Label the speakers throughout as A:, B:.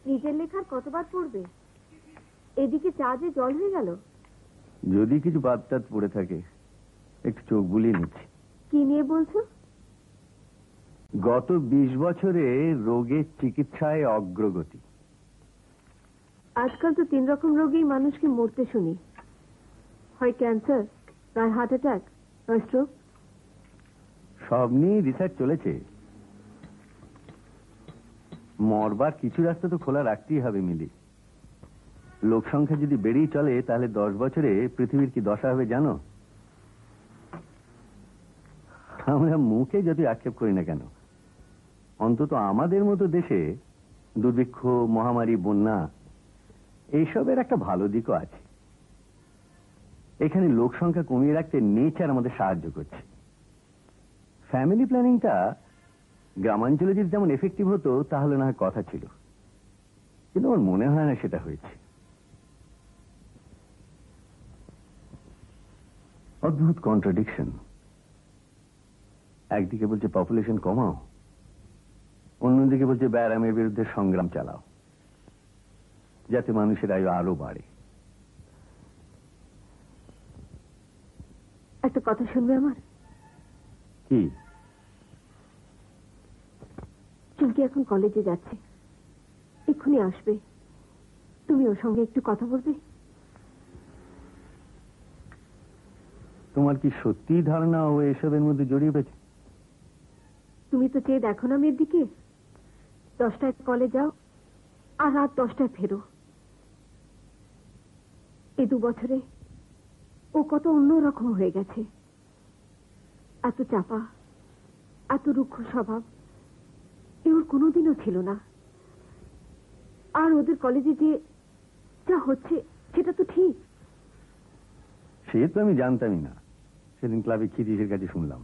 A: নিজের লেখার কতবার পড়বে? এদিকে চা যে জল হয়ে গেল।
B: যদি কিছু বাদ টাদ পড়ে থাকে একটু চোখ বুলিয়ে নিচ্ছি।
A: কি নিয়ে বলছো?
B: গত 20 বছরে রোগের চিকিৎসায় অগ্রগতি।
A: আজকাল তো 3 রকম রোগেই মানুষকে মরতে শুনি, হয় ক্যান্সার, নয় হার্ট অ্যাটাক, নয় স্ট্রোক।
B: সব নিয়ে রিসার্চ চলেছে। মরবার কিছু রাস্তা তো খোলা রাখতেই হবে মিলি। লোক সংখ্যা যদি বেড়েই চলে তাহলে 10 বছরে পৃথিবীর কি দশা হবে জানো? আমরা মুখে যদি আক্ষেপ করি না কেন, অন্তত আমাদের মতো দেশে দুর্ভিক্ষ, মহামারী, বন্যা এইসবের একটা ভালো দিকও আছে। এখানে লোক সংখ্যা কমিয়ে রাখতে নেচার আমাদের সাহায্য করছে। ফ্যামিলি প্ল্যানিংটা গ্রামাঞ্চলে যদি যেমন এফেক্টিভ হতো তাহলে না হয় কথা ছিল, কিন্তু আমার মনে হয় না সেটা হয়েছে। অদ্ভুত কন্ট্রাডিকশন। একদিকে বলছে পপুলেশন কমাও, অন্যদিকে বলছে ব্যারামের বিরুদ্ধে সংগ্রাম চালাও যাতে মানুষের আয়ু আরো বাড়ে।
A: একটা কথা শুনবে আমার?
B: কি?
A: চুমকি এখন কলেজে যাচ্ছে, এক্ষুনি আসবে। তুমি ওর সঙ্গে একটু কথা বলবে?
B: তোমার কি সত্যি ধারণা ও এসবের মধ্যে জড়িয়ে পড়েছে?
A: তুমি তো চেয়ে দেখো না মেয়ের দিকে। 10টায় কলেজ যাও আর রাত 10টায় ফেরো। এই 2 বছরে ও কত অন্যরকম হয়ে গেছে। এত চাপা, এত রুক্ষ স্বভাব এ ওর কোনোদিনও ছিল না। আর ওদের কলেজে যে যা হচ্ছে সেটা তো ঠিক।
B: সে তো আমি জানতামই না, সেদিন ক্লাবে খিদিসের কাছে শুনলাম।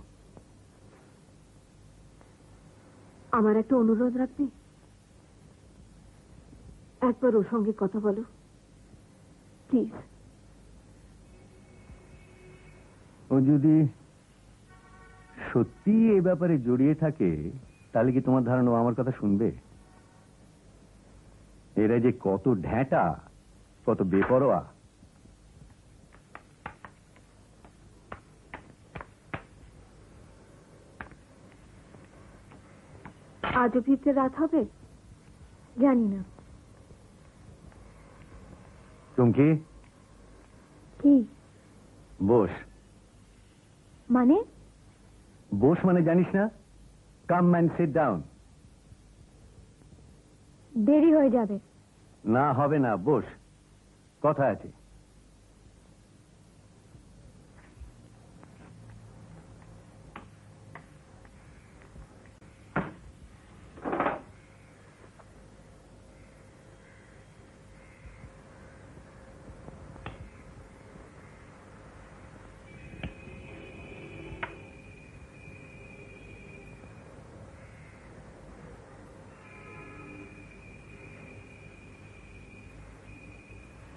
A: আমার একটা অনুরোধ রাখবে? একবার ওর সঙ্গে কথা বলো প্লিজ।
B: ও যদি সত্যি এই ব্যাপারে জড়িয়ে থাকে তাহলে কি তোমার ধারণা আমার কথা শুনবে? এরা যে কত ঢ্যাঁটা, কত বেপরোয়া।
A: আজও ফিরতে রাত হবে? জানি না।
B: চুমকি,
A: কি?
B: বস।
A: মানে?
B: বস মানে জানিস না? কাম অ্যান্ড সিট ডাউন।
A: দেরি হয়ে যাবে।
B: না, হবে না, বস, কথা আছে।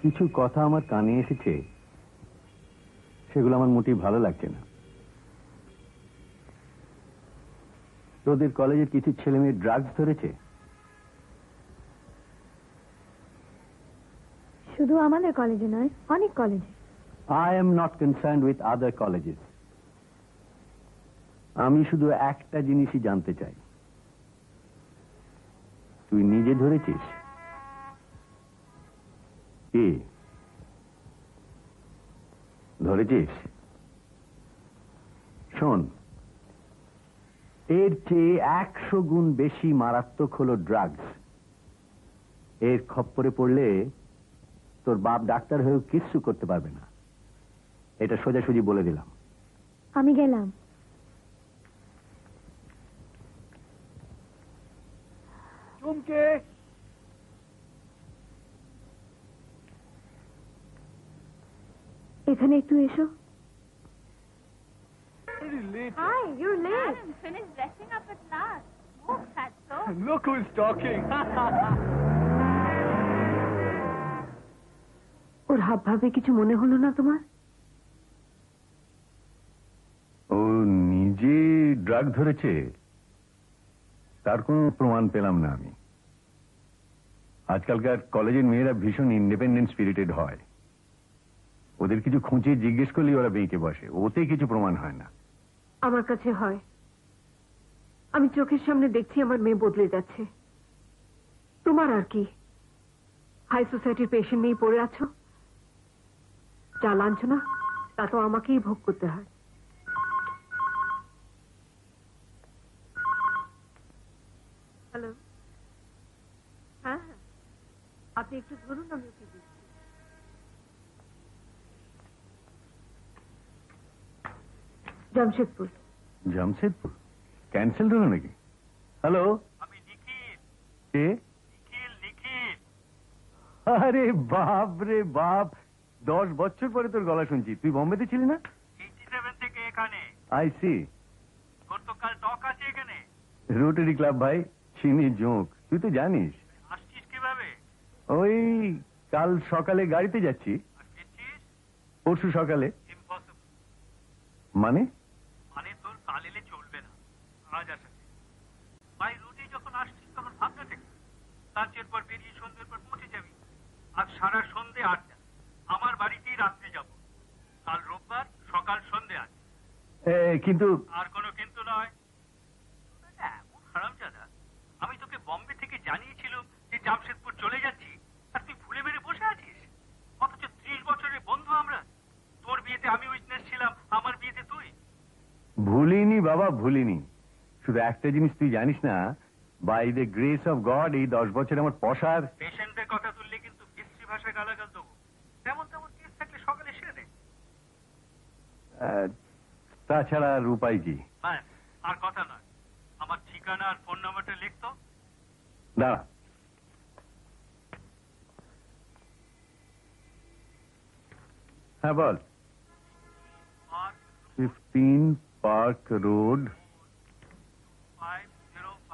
B: কিছু কথা আমার কানে এসেছে, সেগুলো আমার মোটেই ভালো লাগছে না। তোদের কলেজের কিছু ছেলে মেয়ে ড্রাগস ধরেছে।
A: শুধু আমাদের কলেজে নয়, অনেক কলেজে।
B: I am not concerned with other colleges. আমি শুধু একটা জিনিসই জানতে চাই, তুই নিজে ধরেছিস? কি ধরেছিস? শোন, এর চেয়ে 100 গুণ বেশি মারাত্মক হলো ড্রাগস। এর খপ্পরে পড়লে তোর বাপ ডাক্তার হয়েও কিচ্ছু করতে পারবে না, এটা সোজাসুজি বলে দিলাম।
A: আমি গেলাম।
B: চুমকে,
A: এখানে একটু এসো।
C: Hi, you're late. I'm finished dressing up at last. Oh, that's so.
D: Look who's talking.
A: Or hub ভাবে কিছু মনে হলো না তোমার?
B: ও নিজে ড্রাগ ধরেছে তার কোনো প্রমাণ পেলাম না আমি। আজকালকার কলেজের মেয়েরা ভীষণ ইন্ডিপেন্ডেন্ট স্পিরিটেড হয়, ওদের কিছু খুঁচিয়ে জিজ্ঞেস করলেই ওরা বেঁকে বসে, ওতে কিছু প্রমাণ হয় না।
A: আমার কাছে হয়। আমি চোখের সামনে দেখছি আমার মেয়ে বদলে যাচ্ছে। তোমার আর কি, হাই সোসাইটির পেশেন্ট নিয়ে পড়ে আছো, যা লাঞ্ছনা তা তো আমাকেই ভোগ করতে হয়। হ্যালো, হ্যাঁ হ্যাঁ, আপনি একটু ধরুন, আমি ওকে দিচ্ছি। জামশেদপুর।
B: জামশেদপুর ক্যান্সেল হলো নাকি? হ্যালো,
D: আমি নিখিল।
B: কে?
D: নিখিল।
B: আরে বাপ রে বাপ, 10 বছর পরে তোর গলা শুনছি। তুই বোম্বেতে ছিলি না?
D: 87 থেকে এখানে।
B: I see.
D: তোর তো কাল টক আছে এখানে।
B: রোটারি ক্লাব ভাই, চিনি জোঁক, তুই তো জানিস।
D: আসছিস কিভাবে?
B: ওই কাল সকালে গাড়িতে যাচ্ছি।
D: আর ফিরছিস?
B: পরশু সকালে।
D: ইম্পসিবল।
B: মানে?
D: মানে তোর কাল এলে চলবে না, আজ আসা। বাই রুটে যখন আসছিস তখন ভাবনা থেকে লাঞ্চের পর বেরিয়ে সন্ধ্যের পর পৌঁছে যাবি। আজ সারা সন্ধে 8টা, আমার বাড়িতেই রাত্রে যাব। কাল রোববার সকাল সন্ধে আছে।
B: কিন্তু
D: আর কোনো কিন্তু নয়। এমন হারামজাদা, আমি তোকে বম্বে থেকে জানিয়েছিলাম যে জামশেদপুর চলে যাচ্ছি, আর তুই ভুলে মেরে বসে আছিস। অথচ 30 বছরের বন্ধু আমরা। তোর বিয়েতে আমি উইটনেস ছিলাম, আমার বিয়েতে তুই।
B: ভুলিনি বাবা, ভুলিনি। শুধু একটা জিনিস তুই জানিস না, by the grace of God এই 10 বছর আমার পশার।
D: পেশেন্টের কথা তুললে কিন্তু বিশ্রী ভাষায় গালাগাল দেবো। তেমন তেমন কেস থাকলে সকালে সেরে দে।
B: তাছাড়া আর উপায় কি?
D: ব্যাস, আর কথা নয়। আমার ঠিকানা আর ফোন নাম্বারটা লিখতো।
B: দাঁড়া, হ্যাঁ বল। 15 পার্ক রোড,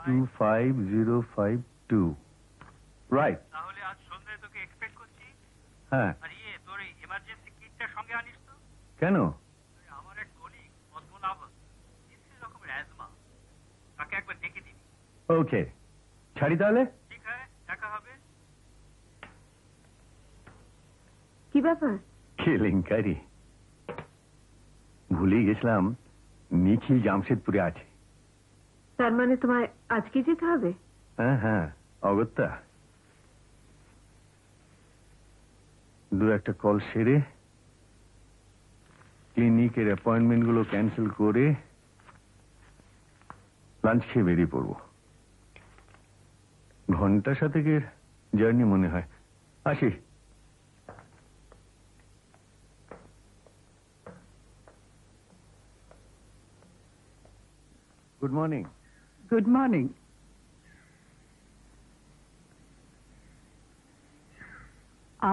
B: 25052। রাইট।
D: তাহলে আজ সন্ধ্যায় তোকে এক্সপেক্ট করছি।
B: হ্যাঁ।
D: আর তোর এই এমার্জেন্সি কিটটা সঙ্গে আনিস তো।
B: কেন?
D: আমার এক কলিগ পদ্মনাভ, বিশ্রী রকমের অ্যাজমা, তাকে একবার ডেকে দিবি।
B: ওকে, ছাড়ি তাহলে।
D: ঠিক আছে, দেখা হবে।
A: কি ব্যাপার?
B: কেলেঙ্কারি, ভুলেই গেছিলাম নিখিল জামশেদপুরে আছে।
A: তার মানে তোমায় আজকে যেতে হবে?
B: হ্যাঁ হ্যাঁ, অগত্যা। 2-1 কল সেরে ক্লিনিকের অ্যাপয়েন্টমেন্ট গুলো ক্যান্সেল করে লাঞ্চ খেয়ে বেরিয়ে পড়বো। 1.5 ঘন্টা জার্নি মনে হয়। আসি। Good morning.
E: Good morning.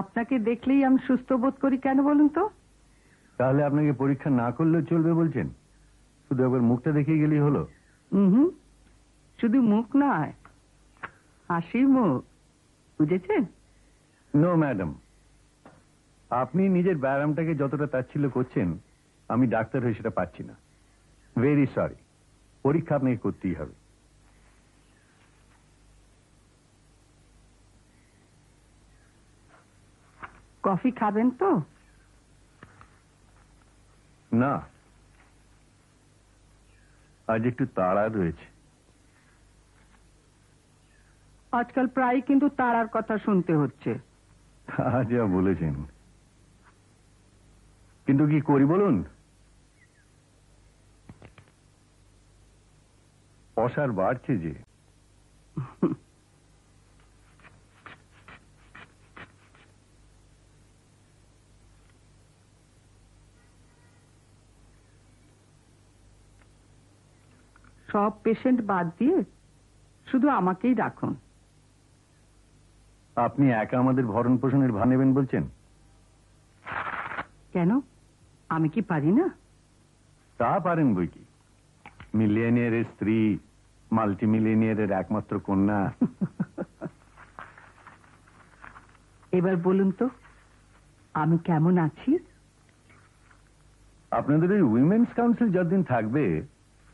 E: আপনাকে দেখলেই আমি সুস্থ বোধ করি, কেন বলুন তো?
B: তাহলে আপনাকে পরীক্ষা না করলেও চলবে বলছেন? শুধু একবার মুখটা দেখিয়ে গেলেই হলো?
E: হুম, শুধু মুখ নয়, হাসি মুখ, বুঝেছেন?
B: নো ম্যাডাম, আপনি নিজের ব্যায়ামটাকে যতটা তাচ্ছিল্য করছেন, আমি ডাক্তার হয়ে সেটা পাচ্ছি না। ভেরি সরি, পরীক্ষা আপনাকে করতেই হবে।
E: কফি খাবেন তো?
B: না, আজ একটু তাড়া রয়েছে।
E: আজকাল প্রায় কিন্তু তারার কথা শুনতে হচ্ছে।
B: যা বলেছেন, কিন্তু কি করি বলুন? অসার বাড়ছে যে।
E: সব পেশেন্ট বাদ দিয়ে শুধু আমাকেই রাখুন।
B: আপনি একা আমাদের ভরণ পোষণের ভার নেবেন বলছেন?
E: কেন, আমি কি পারি না?
B: তা পারেন বই কি। মিলিয়নিয়ারের স্ত্রী, মাল্টি মিলিয়নিয়ারের একমাত্র কন্যা।
E: এবার বলুন তো, আমি কেমন আছি?
B: আপনাদের ওই উইমেন্স কাউন্সিল যতদিন থাকবে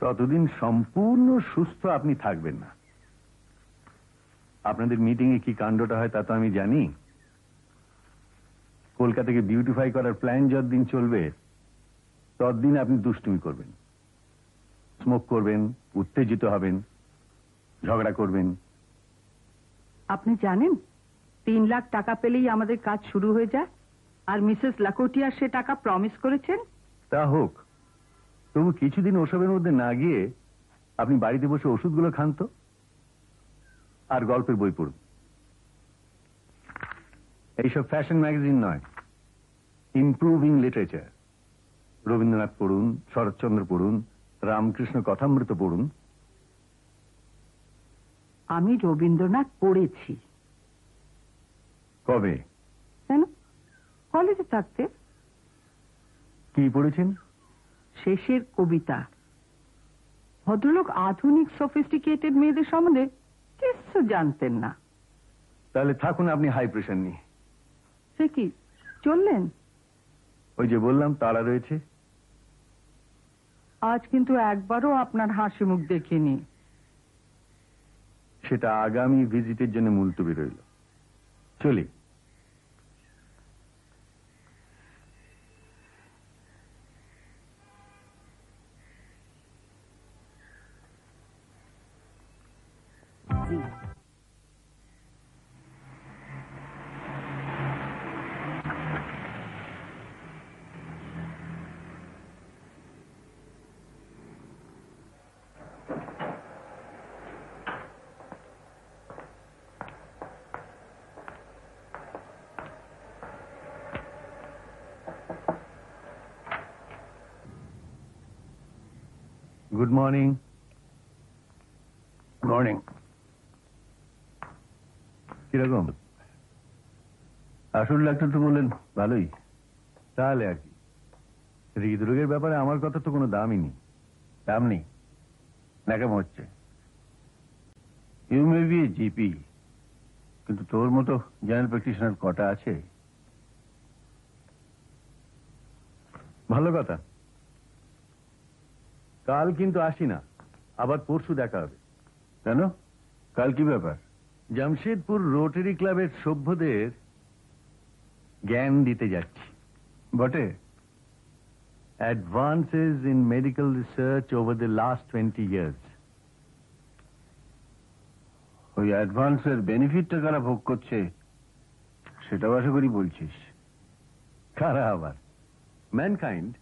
B: ততদিন সম্পূর্ণ সুস্থ আপনি থাকবেন না। আপনাদের মিটিং এ কি কাণ্ডটা হয় তা তো আমি জানি। কলকাতাকে বিউটিফাই করার প্ল্যান যতদিন চলবে ততদিন আপনি দুষ্টুমি করবেন, স্মোক করবেন, উত্তেজিত হবেন, ঝগড়া করবেন।
E: আপনি জানেন 3 লাখ টাকা পেলেই আমাদের কাজ শুরু হয়ে যায়, আর মিসেস লাকোটিয়া সে টাকা প্রমিস করেছেন।
B: তা হোক, তবু কিছুদিন ওসবের মধ্যে না গিয়ে আপনি বাড়িতে বসে ওষুধগুলো খান তো, আর গল্পের বই পড়ুন। এইসব ফ্যাশন ম্যাগাজিন নয়, ইমপ্রুভিং লিটারেচার। রবীন্দ্রনাথ পড়ুন, শরৎচন্দ্র পড়ুন, রামকৃষ্ণ কথামৃত পড়ুন।
E: আমি রবীন্দ্রনাথ পড়েছি।
B: কবে?
E: কেন, কলেজে থাকতে।
B: কি পড়েছেন?
E: শেষের কবিতা। ভদ্রলোক আধুনিক সফিস্টিকেটেড মেয়েদের সম্বন্ধে কিছু জানতেন না।
B: তাহলে থাকুন আপনি হাই প্রেশার নিয়ে।
E: সে কি চললেন?
B: ওই যে বললাম তাড়া রয়েছে।
E: আজ কিন্তু একবারও আপনার হাসি মুখ দেখিনি।
B: সেটা আগামী ভিজিটের জন্য মুলতবি রইল। চলি। Good morning. মর্নিং। কিরকম? আসল ডাক্তার তো বললেন ভালোই। তাহলে আর কি, হৃদরোগের ব্যাপারে আমার কথা তো কোনো দামই নেই। দাম নেই না? কেমন হচ্ছে? You may be a GP, কিন্তু তোর মতো জেনারেল প্র্যাকটিশনার কটা আছে? ভালো কথা। কাল কিন্তু আসি না, আবার পরশু দেখা হবে। কেন? কাল কি ব্যাপার? জামশেদপুর রোটারি ক্লাবের সভ্যদের জ্ঞান দিতে যাচ্ছি। বটে? Advances in medical research over the last 20 years। ওই অ্যাডভান্সের বেনিফিটটা কারা ভোগ করছে সেটাও আশা করি বলছিস? কারা আবার? ম্যানকাইন্ড।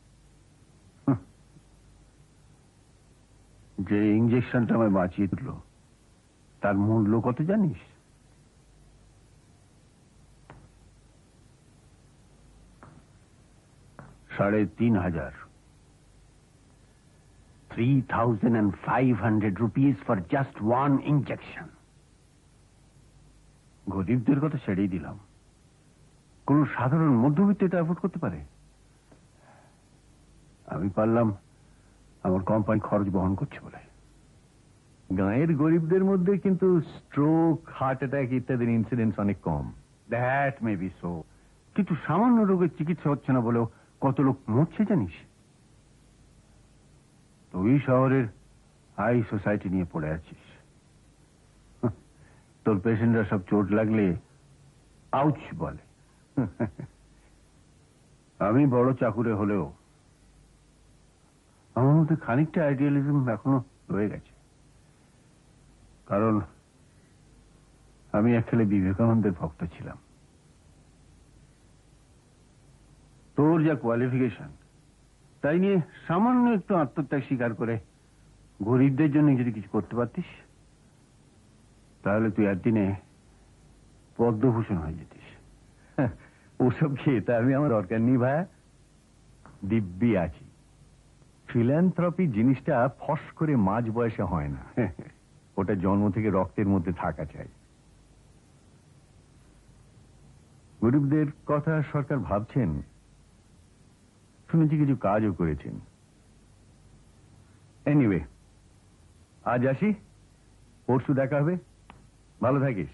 B: যে ইঞ্জেকশনটা আমায় বাঁচিয়ে দিল তার মূল্য কত জানিস? $3,500। 3,500 rupees for just one injection। গরিবদের কথা ছেড়েই দিলাম, কোন সাধারণ মধ্যবিত্ত এটা অ্যাফোর্ড করতে পারে? আমি পারলাম আমার কোম্পানি খরচ বহন করছে বলে। গাঁয়ের গরিবদের মধ্যে কিন্তু স্ট্রোক, হার্ট অ্যাটাক ইত্যাদির ইনসিডেন্স অনেক কম। দ্যাট মে বি সো, কিন্তু সামান্য রোগের চিকিৎসা হচ্ছে না বলেও কত লোক মরছে জানিস? তুই শহরের হাই সোসাইটি নিয়ে পড়ে আছিস। তোর পেশেন্টরা সব চোট লাগলে আউচ বলে। আমি বড় চাকুরে হলেও
F: আমার মধ্যে খানিকটা আইডিয়ালিজম এখনো রয়ে গেছে, কারণ আমি আসলে বিবেকানন্দের ভক্ত ছিলাম। তোর যা কোয়ালিফিকেশন, তাই নিয়ে সামান্য একটু আত্মত্যাগ স্বীকার করে গরিবদের জন্য যদি কিছু করতে পারতিস, তাহলে তুই একদিনে পদ্মভূষণ হয়ে যেতিস।
B: ওসব খেয়ে আমি আমার দরকার নেই ভাইয়া, দিব্যি আছি। ফিল্যান্থ্রপি জিনিসটা ফস করে মাঝ বয়সে হয় না, ওটা জন্ম থেকে রক্তের মধ্যে থাকা চাই। গরিবদের কথা সরকার ভাবছেন, শুনেছি কিছু কাজও করেছেন। এনিওয়ে, আজ আসি, পরশু দেখা হবে। ভালো থাকিস।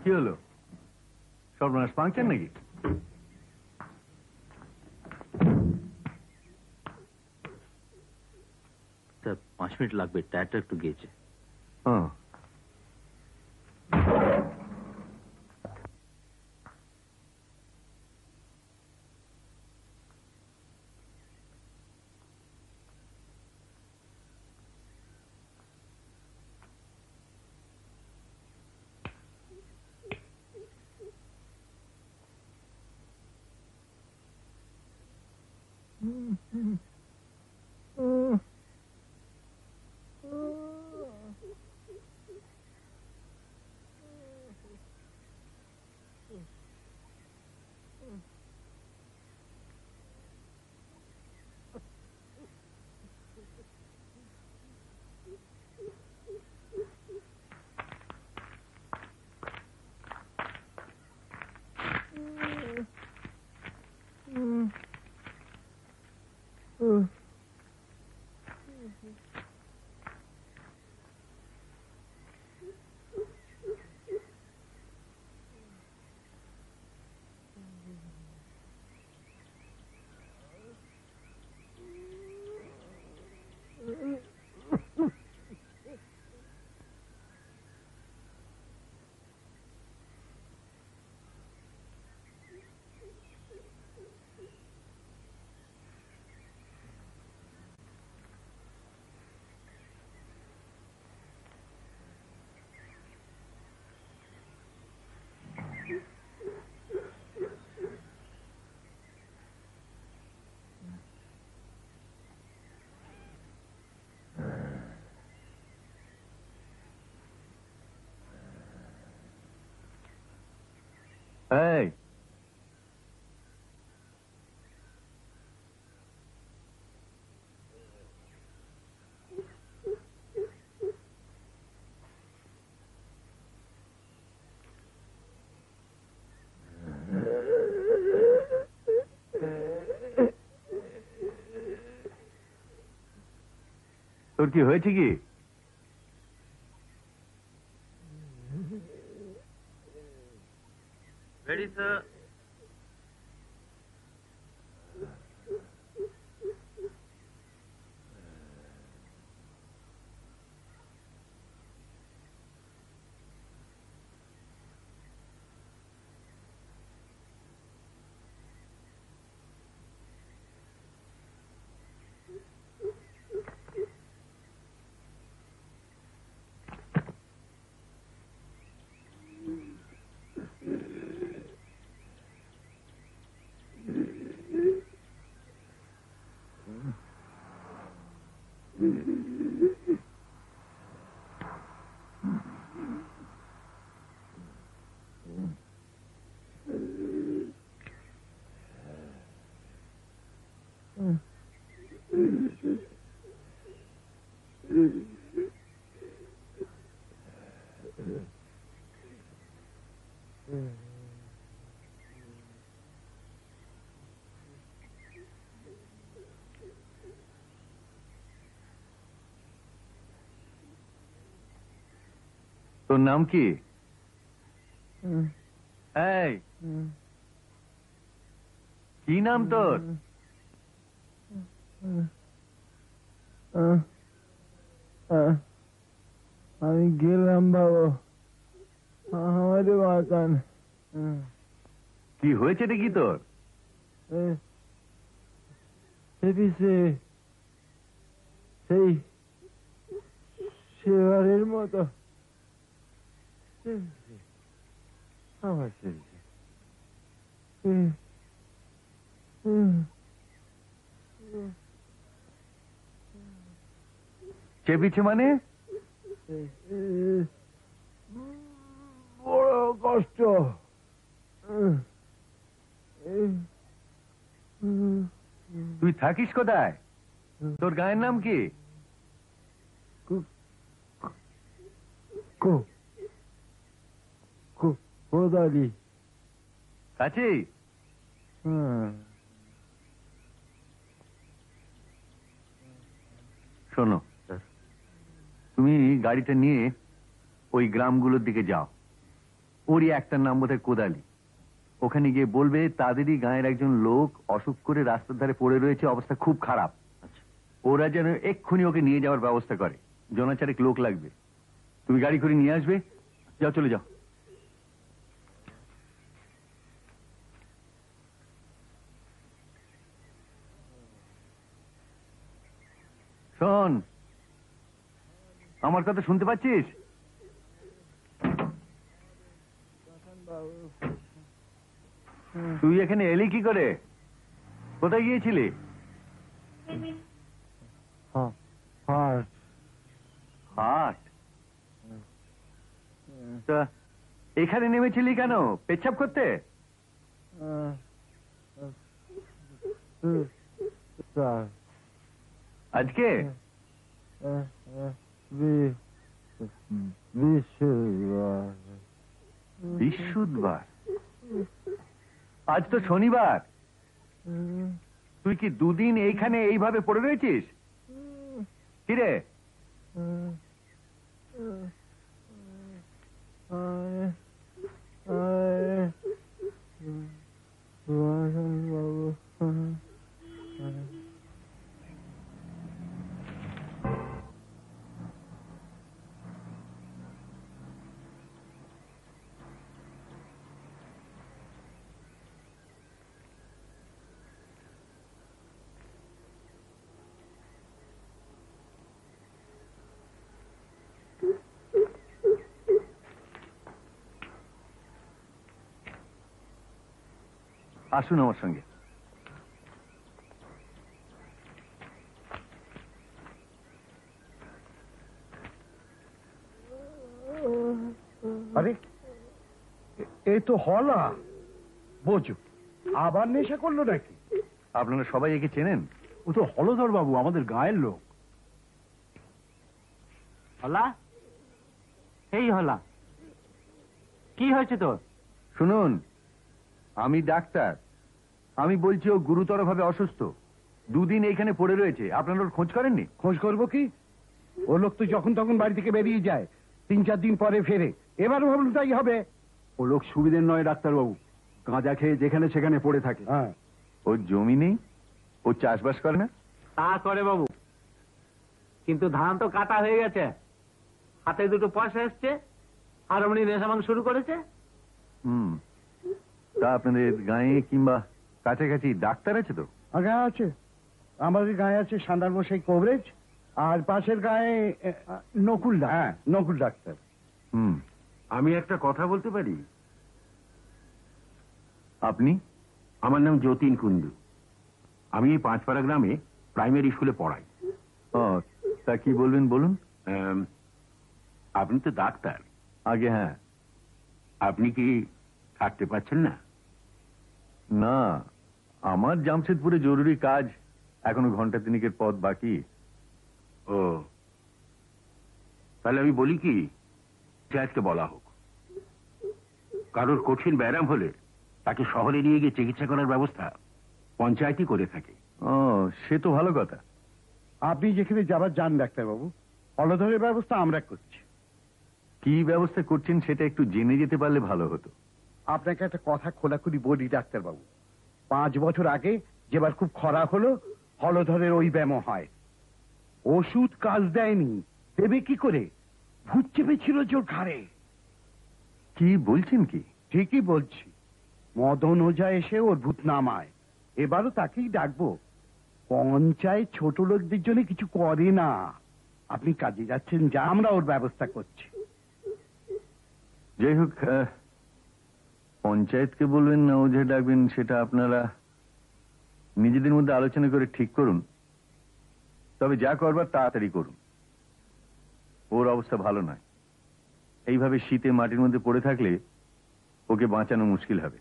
B: কি হলো, সর্বনাশ পাংচার নাকি?
G: স্যার 5 মিনিট লাগবে, টায়ারটা একটু গিয়েছে।
B: হ্যাঁ, এই তোর কি হয়েছে কি?
G: Ready, sir.
B: তোর নাম কি? এই, কি নাম তোর?
H: আমি গেলাম বাবু, আমাদের বাগান।
B: কি হয়েছে দেখি তোর?
H: সেই সেবারের মতো আমার
B: চেপিছে মানে?
H: বড় কষ্ট।
B: তুই থাকিস কোথায়? তোর গায়ের নাম কি?
H: কোদালি।
B: কাছেই? শোনো, তুমি গাড়িটা নিয়ে ওই গ্রামগুলোর দিকে যাও। ওরই একটার নাম বোধহয় কোদালি। ওখানে গিয়ে বলবে তাদেরই গাঁয়ের একজন লোক অসুখ করে রাস্তার ধারে পড়ে রয়েছে, অবস্থা খুব খারাপ। ওরা যেন এক্ষুনি ওকে নিয়ে যাওয়ার ব্যবস্থা করে। জনাচারেক লোক লাগবে। তুমি গাড়ি করে নিয়ে আসবে। যাও, চলে যাও। শোন, আমার কথা শুনতে পাচ্ছিস? তুই এখানে এলি কি করে? কোথায় গিয়েছিলি? হাট। তা এখানে নেমেছিলি কেন? পেচ্ছাপ করতে? আজকে বৃহস্পতিবার? আজ তো শনিবার। তুই কি দুদিন এইখানে এইভাবে পড়ে রয়েছিস? কিরে? আসুন আমার সঙ্গে।
I: আরে এই তো হলা। বোঝো আবার নেশা করলো নাকি?
B: আপনারা সবাই একে চেনেন?
I: ও তো হলধর বাবু, আমাদের গায়ের লোক।
D: হলা, এই হলা, কি হয়েছে তোর?
B: শুনুন, আমি ডাক্তার। আমি বলছি ও গুরুতর ভাবে অসুস্থ। দুদিন এইখানে পড়ে রয়েছে। আপনারা ওর খোঁজ করেননি?
I: খোঁজ করবো কি? ও লোক তো যখন তখন বাড়ি থেকে বেরিয়ে যায়, 3-4 দিন পরে ফেরে। এবার ভাবলাম তাই হবে।
F: ও লোক সুবিধের নয় ডাক্তারবাবু, গাঁজা খেয়ে যেখানে সেখানে পড়ে থাকে।
I: হ্যাঁ,
B: ওর জমি নেই, ও চাষবাস করে না।
D: তা করে বাবু, কিন্তু ধান তো কাটা হয়ে গেছে, হাতে দুটো পয়সা এসছে, আর অমনি নেশা ভাঙ শুরু করেছে।
B: তা আপনাদের গায়ে কিংবা কাছাকাছি ডাক্তার আছে তো?
I: গায়ে আছে, আমাদের গায়ে আছে সান্দার মশাই কবরেজ, আর পাশের গায়ে নকুল ডাক্তার। হ্যাঁ, নকুল ডাক্তার।
F: আমি একটা কথা বলতে পারি?
B: আপনি?
F: আমার নাম যতীন কুণ্ডু। আমি এই 5 গ্রামে প্রাইমারি স্কুলে পড়াই।
B: ও, তা কি বলবেন বলুন।
F: আপনি তো ডাক্তার।
B: আগে হ্যাঁ।
F: আপনি কি থাকতে পারছেন না?
B: না, আমার জামশেদপুরে জরুরি কাজ, এখনো ঘন্টা 3 পথ বাকি।
F: ও, তাহলে আমি বলি কি, আজকে বলা হোক, কারোর কঠিন ব্যায়াম হলে তাকে শহরে নিয়ে গিয়ে চিকিৎসা করার ব্যবস্থা পঞ্চায়েতই করে থাকে।
B: ও, সে তো ভালো কথা।
I: আপনি যেখানে যাবার যান ডাক্তারবাবু, হলধরের ব্যবস্থা আমরা করছি।
B: কি ব্যবস্থা করছেন সেটা একটু জেনে যেতে পারলে ভালো হতো।
I: আপনাকে একটা কথা খোলাখুলি বলি ডাক্তারবাবু, 5 বছর আগে যেবার খুব খরা হলো, হলধরের ওই ব্যায়াম হয়। ওষুধ কাজ দেয়নি, দেবে কি করে? ভূত চেপেছিল জোর ঘাড়ে।
B: কি বলছেন কি?
I: ঠিকই বলছি। মদন ওঝা এসে ওর ভূত নামায়। এবারও তাকেই ডাকবো। পঞ্চায়েত ছোট লোকদের জন্য কিছু করে না। আপনি কাজে যাচ্ছেন, যা, আমরা ওর ব্যবস্থা করছি।
B: যাই হোক, পঞ্চায়েতকে বলবেন না ওঝা ডাকবেন সেটা আপনারা নিজেদের মধ্যে আলোচনা করে ঠিক করুন। তবে যা করবার তাড়াতাড়ি করুন। ওর অবস্থা ভালো নয়। এইভাবে শীতে মাটির মধ্যে পড়ে থাকলে ওকে বাঁচানো মুশকিল হবে।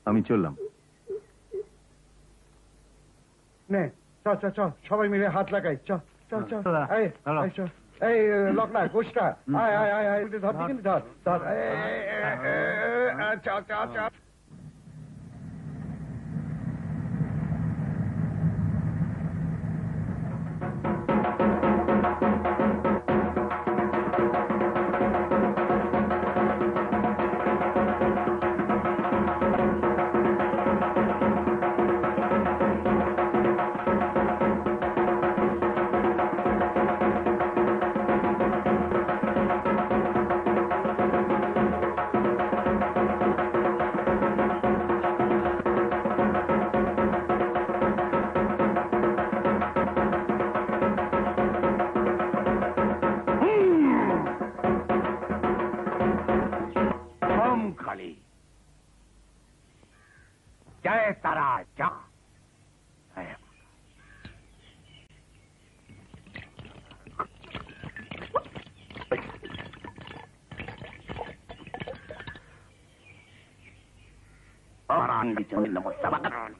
B: আমি চললাম।
I: নে, চল চল চল, সবাই মিলে হাত লাগাই। চল চল চল। এই, এই, চল। এই লকনা গোষ্ঠটা, আয় আয় আয় আয়, ধর কিন্তু ধর ধর। চল চল চল।
F: जय तारा जा। orang dijamin nomor sabakan.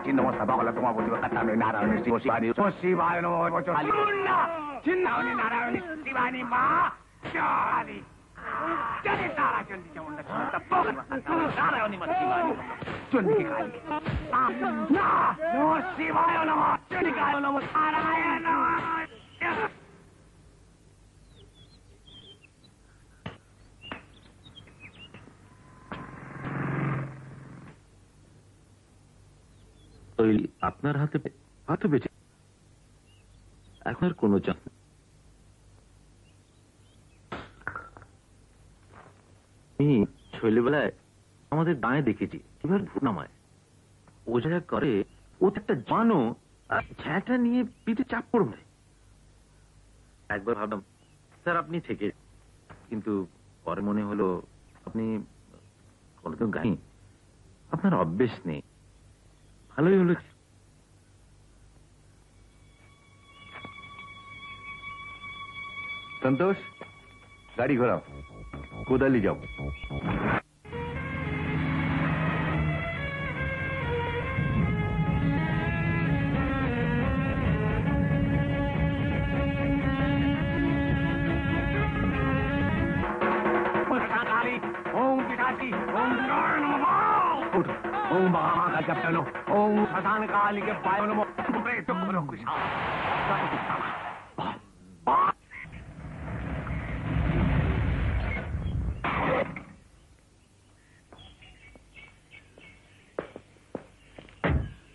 F: Nomor sabak kalau cuma butuh kata Narayana Shivani Shivani nomor bocor cinta ini Narayana Shivani ma Shivani jadi Narayana di jauh nak tepuk Narayana mas Shivani cundi kali nah nomor Shivani nomor cundi kali nomor Narayana
G: ওই আপনার হাতে হাতে বেঁচে এখন আর কোনো চাপ নেই। আমি ছেলেবেলায় আমাদের গায়ে দেখেছি এবার ভূত নামায় ও যা করে ও তো একটা জানো আর ঝ্যাঁটা নিয়ে পিঠে চাপ পড়বে। একবার ভাবলাম স্যার আপনি থেকে, কিন্তু পরে মনে হলো আপনি কোনোদিন গাই আপনার অভ্যেস নেই। ভালোই হলো।
B: संतोष, गाड़ी घोराओ, कोदाली जाओ। उठ ओम महाकाल का चलो ओम शतान काल के पाय नमो प्रेत करो कुशा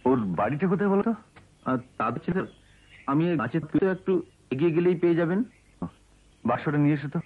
B: ওর বাড়িটা কোথায় বলো তো?
G: তাদের ছেলে আমি এই গাছের তুলে একটু এগিয়ে গেলেই পেয়ে যাবেন।
B: বাক্সটা নিয়ে এসো তো।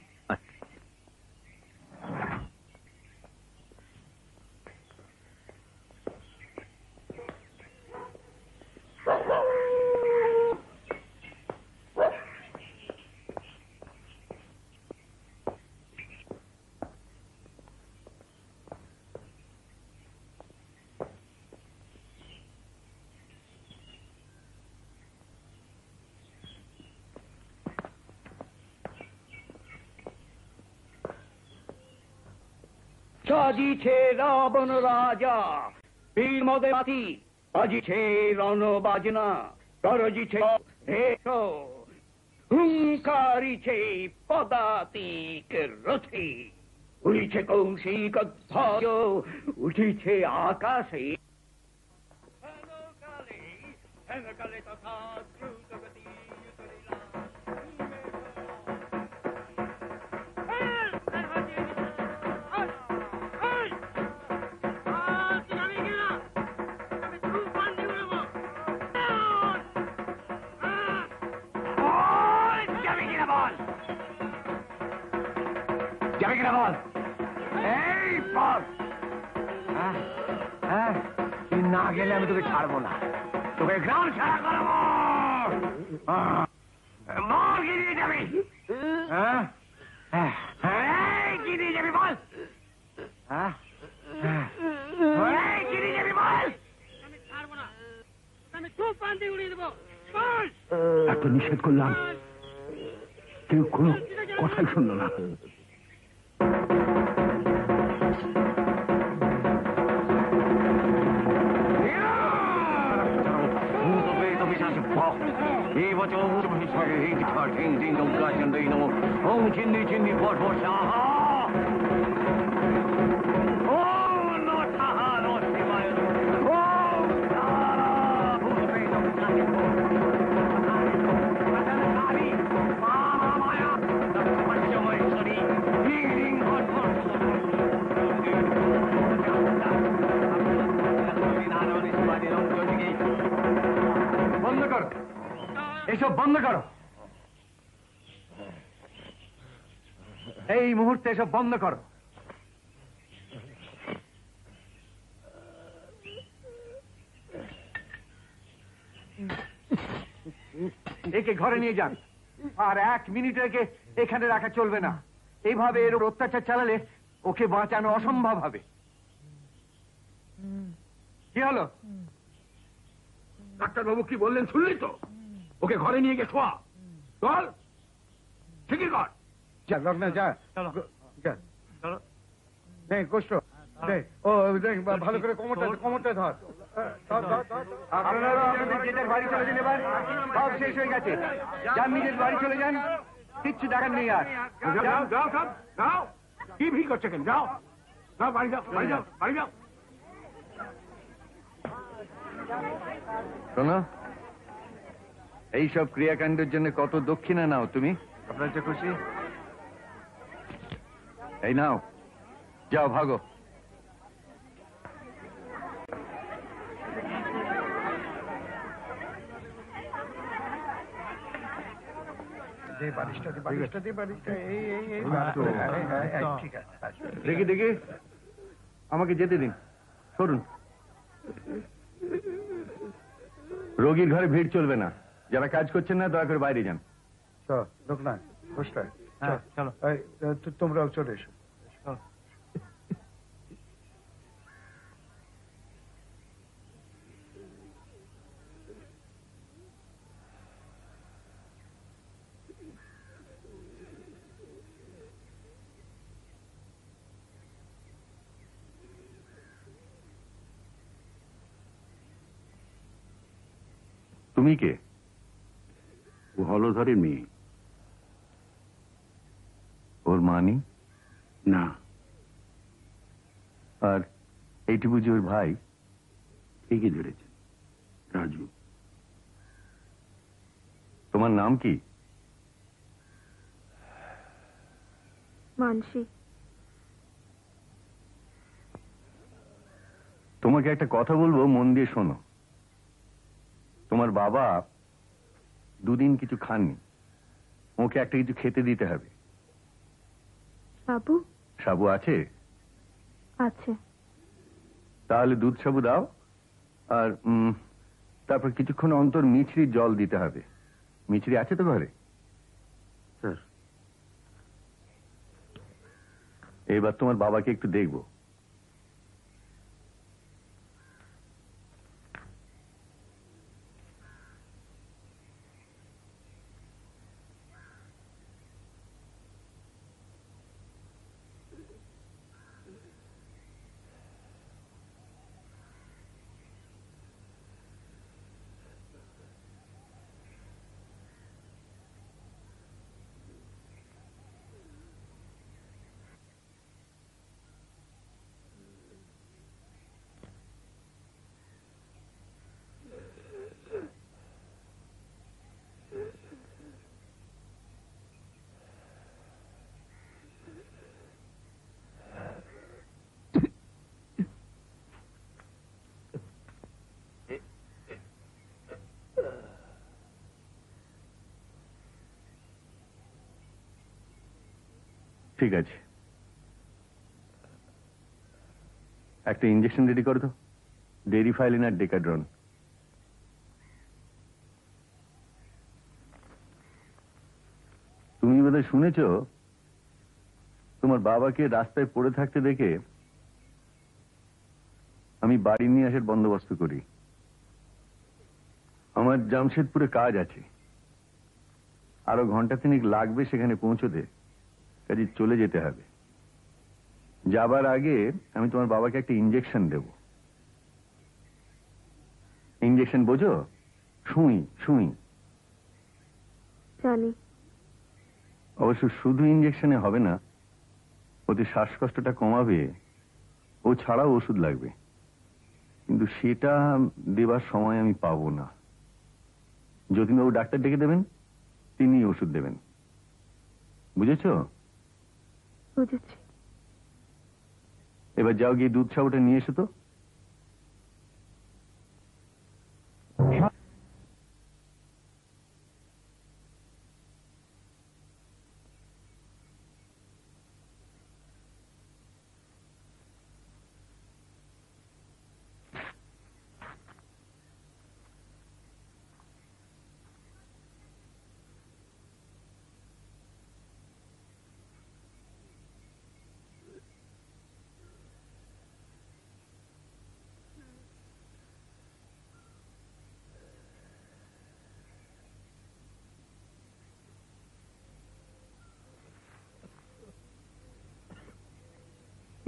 I: সাজিছে রাবণ রাজা বীর মদে মাতি বাজিছে রণ বাজনা গরজিছে হেসো হুঙ্কারিছে পদাতিক রথি উড়িছে কৌশিক ধ্বজ উঠিছে আকাশে হেনকালে তথা দ্রুতগতি
B: যাবে কিনা বল? এই বল। তুই না গেলে আমি তোকে ছাড়বো না, তোকে গ্রাম ছাড়া করবো। বল কি দিয়ে যাবি? কি দিয়ে যাবি বল? কি দিয়ে যাবি বল? আমি ছাড়বো না, আমি খুব পান্তি উড়িয়ে দেবো। এত নিষেধ করলাম, কেউ কোনো কথাই শুনলো না। এসব বন্ধ করো, এই মুহূর্তে এসব বন্ধ করো। একে ঘরে নিয়ে যান, আর 1 মিনিট একে এখানে রাখা চলবে না। এইভাবে এর উপর অত্যাচার চালালে ওকে বাঁচানো অসম্ভব হবে। কি হলো? ডাক্তারবাবু কি বললেন শুনলি তো? ওকে ঘরে নিয়ে গিয়ে শোয়া। চল, ঠিকই কর। যা লগ্না যা, চলো। কষ্ট ও দেখ, ভালো করে কোমরটা ধর। আপনারা আপনাদের নিজের বাড়ি চলে যান, এবার সব শেষ হয়ে গেছে। যান নিজের বাড়ি চলে যান, কিচ্ছু দেখার নেই আর। যাও সব যাও, কি ভিড় করছে কেন? যাও যাও, বাড়ি যাও, বাড়ি যাও, বাড়ি যাও। শোনো, এইসব ক্রিয়াকাণ্ডের জন্য কত দক্ষিণা নাও তুমি? আপনার যে খুশি। এই নাও, যাও ভাগো। দেখি দেখি, আমাকে যেতে দিন, সরুন। রোগীর ঘরে ভিড় চলবে না, যারা কাজ করছেন না দয়া করে বাইরে যান। চলো, তোমরাও চলে এসো। তুমি কে? ও হলধরের মেয়ে। ওর মা নেই? না। আর এইটি বুঝি ওর ভাই?
F: ঠিকই ধরেছেন, রাজু।
B: তোমার নাম কি?
A: মানসী।
B: তোমাকে একটা কথা বলবো, মন দিয়ে শোনো। তোমার বাবা দুদিন কিছু খাননি, ওকে একটা কিছু খেতে দিতে হবে।
A: সাবু?
B: সাবু আছে?
A: আছে।
B: তাহলে দুধ সাবু দাও, আর তারপর কিছুক্ষণ অন্তর মিছরির জল দিতে হবে। মিছরি আছে তো ঘরে?
G: স্যার।
B: এবার তোমার বাবাকে একটু দেখবো। ঠিক আছে, একটা ইঞ্জেকশন রেডি করো তো, ডেরিফাইলিন আর ডেকাড্রন। তুমি বোধহয় শুনেছ, তোমার বাবাকে রাস্তায় পড়ে থাকতে দেখে আমি বাড়ি নিয়ে আসার বন্দোবস্ত করি। আমার জামশেদপুরে কাজ আছে, আরো ঘন্টা তিনেক লাগবে সেখানে পৌঁছতে, কাজে চলে যেতে হবে। যাবার আগে আমি তোমার বাবাকে একটা ইঞ্জেকশন দেব। ইঞ্জেকশন বোঝো? সুই সুই।
A: জানি।
B: অবশ্য শুধু ইঞ্জেকশনে হবে না, ওতে শ্বাসকষ্টটা কমাবে, ও ছাড়াও ওষুধ লাগবে, কিন্তু সেটা দেবার সময় আমি পাবো না। যতীনবাবু ডাক্তার ডেকে দেবেন, তিনি ওষুধ দেবেন। বুঝেছো?
A: বুঝেছি।
B: এবার যাও, গিয়ে দুধ সাবুটা নিয়ে এসো তো।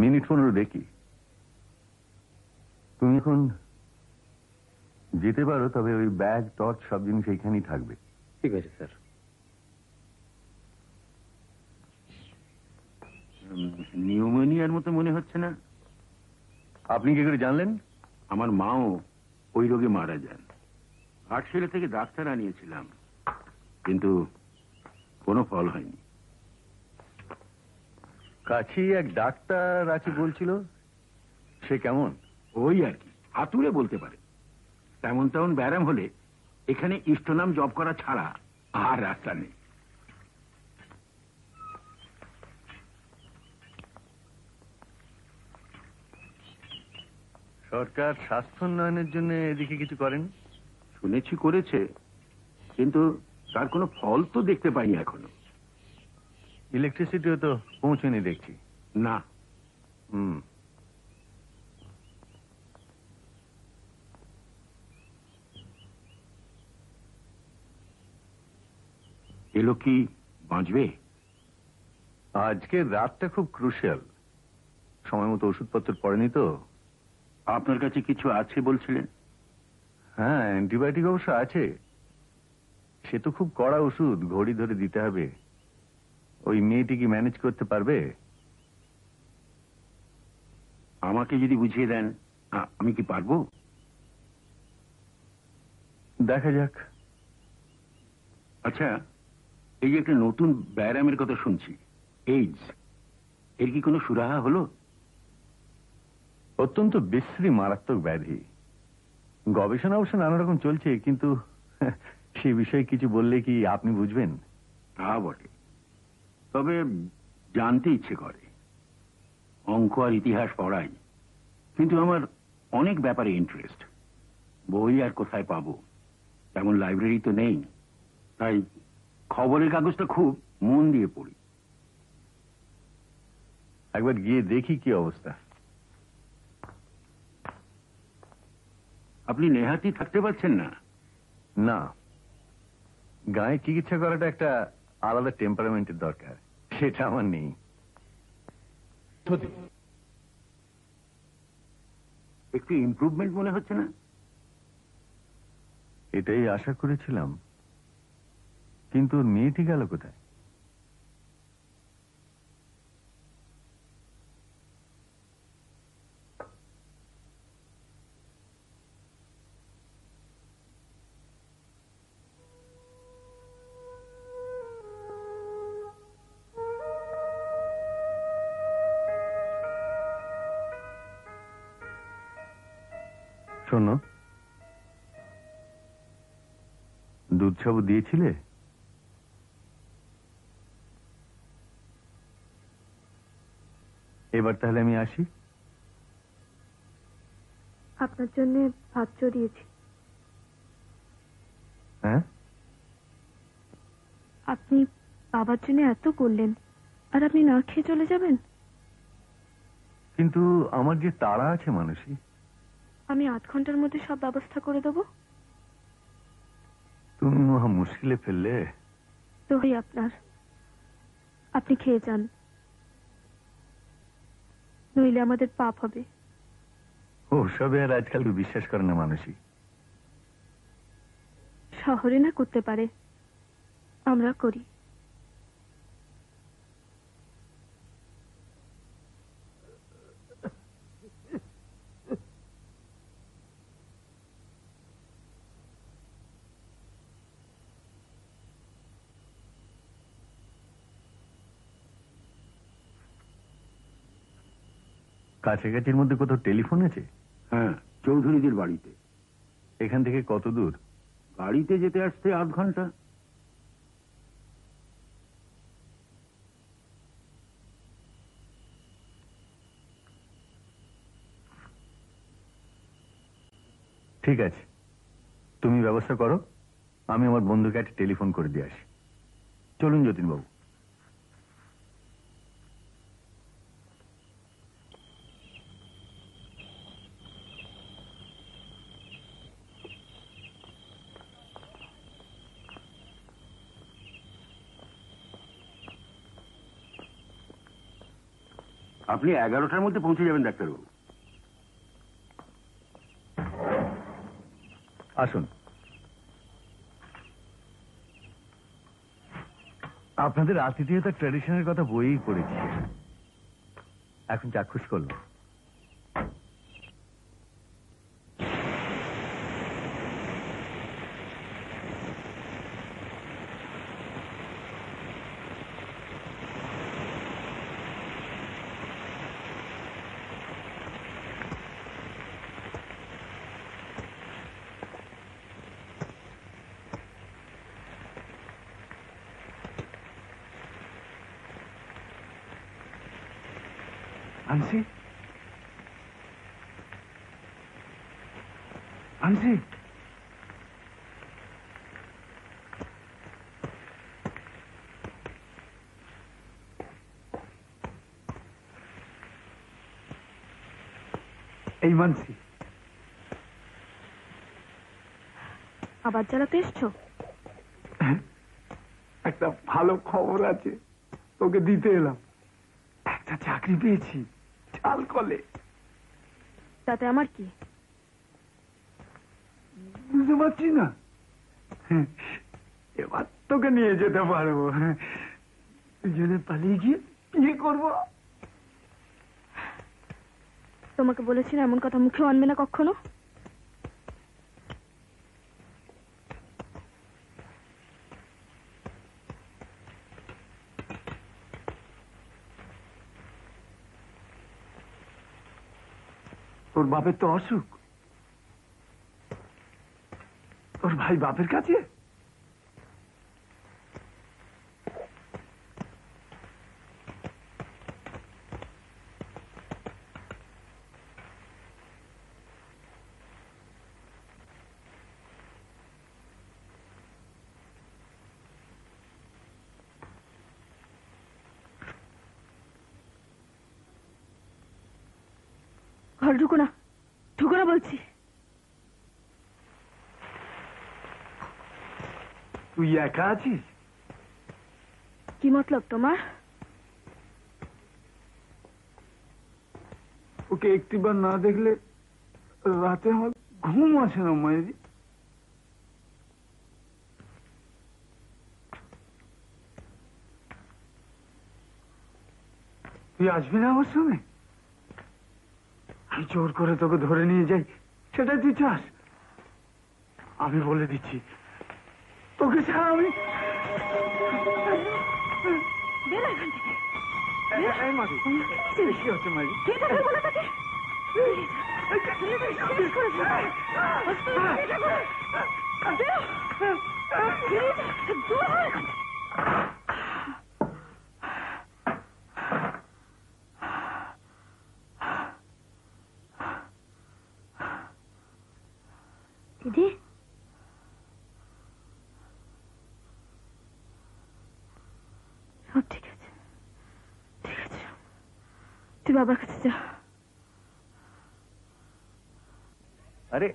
B: মিনিট 15 দেখি। তুমি এখন যেতে পারো, তবে ওই ব্যাগ টর্চ সব জিনিস এইখানেই থাকবে।
G: ঠিক আছে স্যার।
F: নিউমোনিয়ার মতো মনে হচ্ছে না?
B: আপনি কি করে জানলেন?
F: আমার মাও ওই রোগে মারা যান। ঘাটশিলা থেকে ডাক্তার আনিয়েছিলাম, কিন্তু কোনো ফল হয়নি।
B: কাছেই এক ডাক্তার আছে বলছিল, সে কেমন?
F: ওই আর কি, হাতুড়ে বলতে পারে। তেমন তেমন ব্যারাম হলে এখানে ইষ্টনাম জপ করা ছাড়া আর রাস্তা নেই।
B: সরকার স্বাস্থ্য উন্নয়নের জন্য এদিকে কিছু করেন?
F: শুনেছি করেছে, কিন্তু তার কোনো ফল তো দেখতে পাইনি এখনো।
B: ইলেকট্রিসিটিও তো পৌঁছয়নি দেখছি।
F: না। এলো কি বাঁচবে?
B: আজকের রাতটা খুব ক্রুশিয়াল, সময় মতো ওষুধপত্র পড়েনি তো।
F: আপনার কাছে কিছু আছে বলছিলেন?
B: হ্যাঁ, অ্যান্টিবায়োটিক অবশ্য আছে, সে তো খুব কড়া ওষুধ, ঘড়ি ধরে দিতে হবে। ওই মেয়েটি কি ম্যানেজ করতে পারবে?
F: আমাকে যদি বুঝিয়ে দেন আমি কি পারবো?
B: দেখা যাক।
F: আচ্ছা, এই যে একটা নতুন ব্যায়ামের কথা শুনছি, এইডস, এর কি কোনো সুরাহা হলো?
B: অত্যন্ত বিশ্রী মারাত্মক ব্যাধি। গবেষণা অবশ্য নানা রকম চলছে, কিন্তু সে বিষয়ে কিছু বললে কি আপনি বুঝবেন?
F: তা বটে, তবে জানতে ইচ্ছে করে। অঙ্ক আর ইতিহাস পড়াই, কিন্তু আমার অনেক ব্যাপারে ইন্টারেস্ট। বই আর কোথায় পাবো? তেমন লাইব্রেরি তো নেই, তাই খবরের কাগজটা খুব মন দিয়ে পড়ি।
B: একবার গিয়ে দেখি কি অবস্থা।
F: আপনি নেহাতি থাকতে পারছেন না?
B: না, গায়ে চিকিৎসা করাটা একটা আলাদা টেম্পারামেন্টের দরকার, সেটা আমার নেই।
F: একটু ইমপ্রুভমেন্ট মনে হচ্ছে না?
B: এটাই আশা করেছিলাম, কিন্তু ওর মেয়েটি গেল কোথায়? শোনো, দুধ সাবু দিয়েছিলে? এবার তাহলে আমি আসি।
A: আপনার জন্য ভাত চড়িয়েছি।
B: হ্যাঁ,
A: আপনি বাবার জন্য এত করলেন, আর আপনি না খেয়ে চলে যাবেন?
B: কিন্তু আমার যে তাড়া আছে মানসী।
A: আমি 8 ঘন্টার মধ্যে সব ব্যবস্থা করে দেবো।
B: তুমি মহা মুশকিলে ফেললে।
A: দোহাই আপনার, আপনি খেয়ে যান, নইলে আমাদের পাপ হবে।
B: ও সবে আর আজকাল তো বিশ্বাস করে না মানসী।
A: শহরে না করতে পারে, আমরা করি।
B: কাছাকাছির মধ্যে কোথাও টেলিফোন আছে?
F: হ্যাঁ, চৌধুরীদের বাড়িতে।
B: এখান থেকে কত দূর?
F: গাড়িতে যেতে আসতে 8 ঘন্টা।
B: ঠিক আছে, তুমি ব্যবস্থা করো, আমি আমার বন্ধুকে একটা টেলিফোন করে দিয়ে আসি। চলুন যতীনবাবু।
F: আপনি 11টার মধ্যে পৌঁছে যাবেন ডাক্তারবাবু।
B: আসুন। আপনাদের আতিথেয়তার ট্র্যাডিশনের কথা বইই পড়েছি, এখন চাক্ষুষ করলো।
I: আনসি, আনসি, এই মানসি,
A: আবার জ্বালাতে এসছো?
I: একটা ভালো খবর আছে, তোকে দিতে এলাম। একটা চাকরি পেয়েছি চাল কলে।
A: তাতে আমার কি?
I: বুঝতে পারছি না, এবার তোকে নিয়ে যেতে পারবো। দুজনে পালিয়ে গিয়ে বিয়ে করবো।
C: তোমাকে বলেছি না এমন কথা মুখেও আনবে না কখনো।
F: তোর বাপের তো অসুখ, তোর ভাই বাপের কাছে?
C: ঘর ঢুকো না, ঢুকো না বলছি।
F: তুই একা আছিস?
C: কি মতলব তোমার?
F: ওকে একটিবার না দেখলে রাতে আমার ঘুম আসে না মায়েরি। তুই আসবি না আমার সঙ্গে? আমি জোর করে তোকে ধরে নিয়ে যাই, সেটাই তুই চাস? আমি বলে দিচ্ছি, তোকে ছাড়া আমি কি হচ্ছে মারি?
C: দিদি, সব ঠিক আছে, ঠিক আছে, তুই বাবার কাছে যা।
B: আরে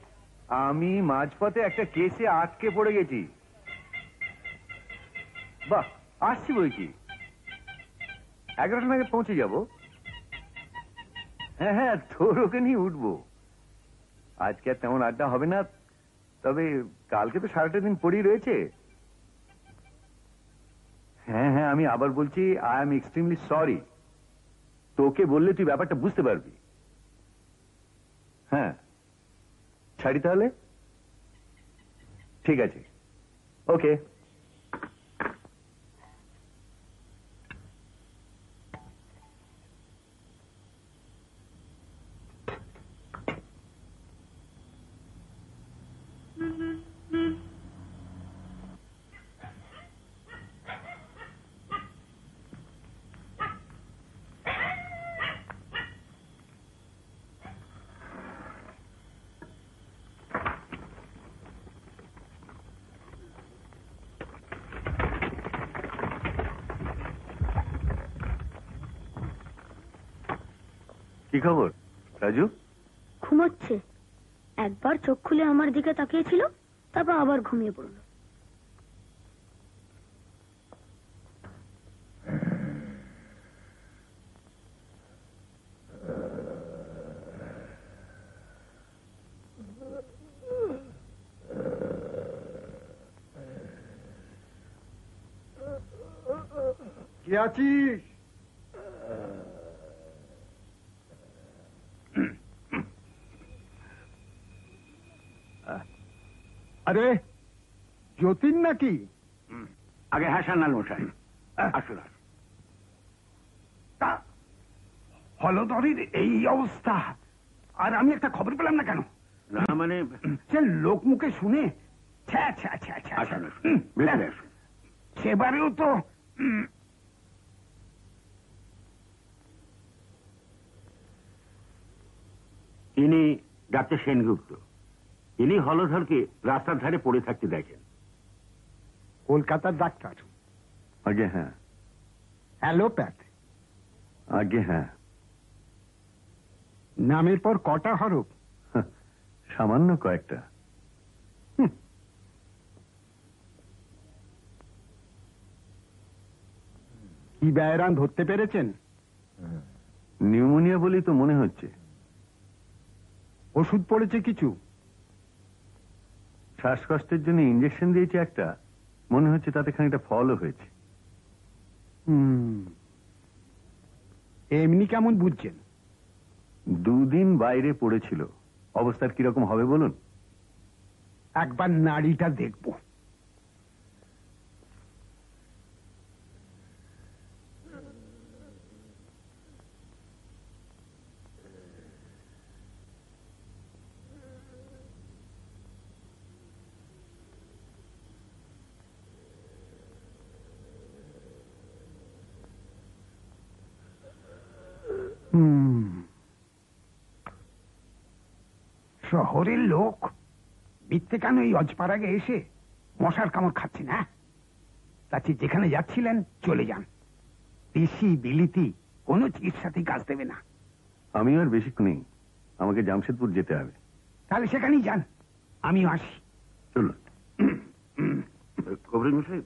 B: আমি মাঝপথে একটা কেসে আটকে পড়ে গেছি। বাহ, আসছি বই কি 11টা নাগাদ পৌঁছে যাব। হ্যাঁ হ্যাঁ, তোর ওকে নিয়ে উঠবো। আজকে আর তেমন আড্ডা হবে না, তবে কালকে তো সারাটা দিন পড়েই রয়েছে। হ্যাঁ হ্যাঁ, আমি আবার বলছি, আই এম এক্সট্রিমলি সরি। তোকে বললে তুই ব্যাপারটা বুঝতে পারবি। হ্যাঁ, ছাড়ি তাহলে? ঠিক আছে, ওকে। কি খবর রাজু?
C: ঘুমোচ্ছে। একবার চোখ খুলে আমার দিকে তাকিয়েছিল, তারপর আবার ঘুমিয়ে পড়ল।
I: কি আছিস? আরে যতীন নাকি?
F: আগে হ্যাঁ সান্নাল মশাই, আসুন। হলদরির এই অবস্থা, আর আমি একটা খবর পেলাম না কেন? না মানে সে লোক মুখে শুনে সেবারেও তো
J: ইনি ডাক্তার সেনগুপ্ত। ইনি হলধরকে রাস্তার ধারে পড়ে থাকতে দেখেন।
I: কলকাতার ডাক্তার?
B: আগে হ্যাঁ।
I: অ্যালোপ্যাথ?
B: আগে হ্যাঁ।
I: নামের পর কটা হরফ?
B: সামান্য কয়েকটা।
I: কি ব্যায়ারান ধরতে পেরেছেন?
B: নিউমোনিয়া বলেই তো মনে হচ্ছে।
I: ওষুধ পড়েছে কিছু?
B: শ্বাসকষ্টের জন্য ইঞ্জেকশন দিয়েছে একটা, মনে হচ্ছে তাতে খানিকটা ফলও হয়েছে।
I: এমনি কেমন বুঝছেন?
B: দুদিন বাইরে পড়েছিল, অবস্থার কিরকম হবে বলুন?
I: একবার নাড়িটা দেখবো। শহরের লোক মিথ্যে কেন এই অজপাড়াগে এসে মশার কামড় খাচ্ছে না? তাছি যেখানে যাচ্ছিলেন চলে যান। দেশি বিলিতি কোনো চিকিৎসাতেই কাজ দেবে না।
B: আমি আর বেশিক্ষণ নেই, আমাকে জামশেদপুর যেতে হবে।
I: তাহলে সেখানেই যান, আমিও আসি।
J: চলুন। কবরেজ মশাই,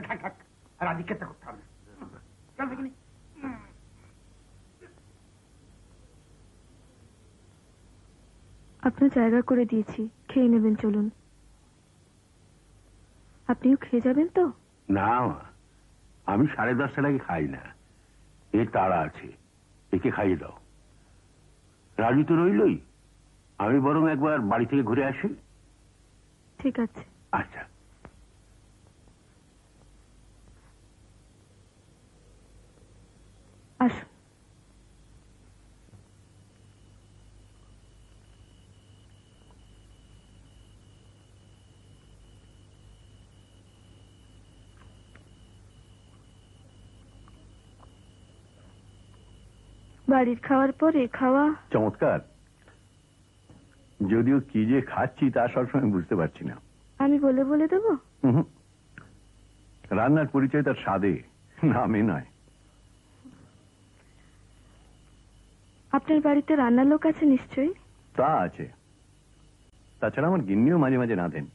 I: থাক থাক, আর আদিক্ষেতা করতে হবে না। চল দেখিনি।
C: আপনার জায়গা করে দিয়েছি, খেয়ে নেবেন, চলুন। আপনিও খেয়ে যাবেন তো?
J: না মা, আমি 10:30টার আগে খাই না, এর তাড়া আছে, একে খাইয়ে দাও। রাজু তো রইলই, আমি বরং একবার বাড়ি থেকে ঘুরে আসি।
C: ঠিক আছে।
J: আচ্ছা।
C: আসুন। বাড়ির খাওয়ার পরে খাওয়া
B: চমৎকার, যদিও কি যে খাচ্ছি তা সবসময় বুঝতে পারছি না।
C: আমি বলে বলে দেবো?
B: হুম, রান্নার পরিচয় তার স্বাদে, নামে নয়।
C: আপনার বাড়িতে রান্নার লোক আছে নিশ্চয়ই?
B: তা আছে, তাছাড়া আমার গিন্নিও মাঝে মাঝে রাঁধেন।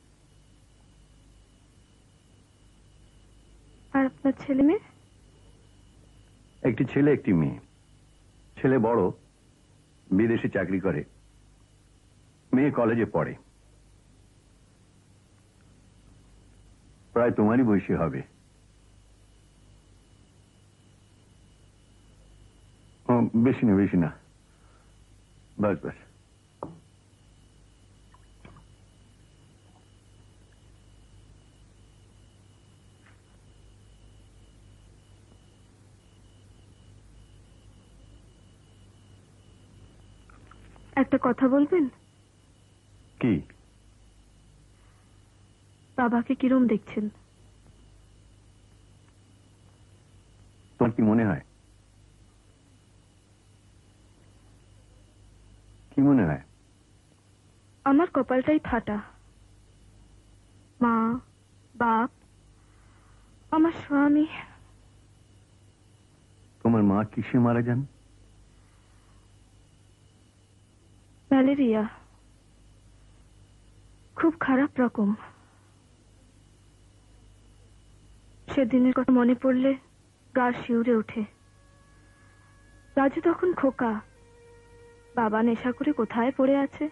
C: আর আপনার ছেলে মেয়ে?
B: একটি ছেলে একটি মেয়ে। ছেলে বড়, বিদেশে চাকরি করে, মেয়ে কলেজে পড়ে, প্রায় তোমারই বয়সী হবে। বেশি না, বেশি না, বাস বাস।
C: একটা কথা বলবেন?
B: কি?
C: বাবাকে কিরম দেখছেন?
B: তোমার কি মনে হয়? কি মনে হয়?
C: আমার কপালটাই ফাটা। মা, বাপ, আমার স্বামী।
B: তোমার মা কিসে মারা যান?
C: ম্যালেরিয়া, খুব খারাপ রকম। সেদিনের কথা মনে পড়লে গা শিউরে ওঠে। রাজু তখন খোকা, বাবা নেশা করে কোথায় পড়ে আছে।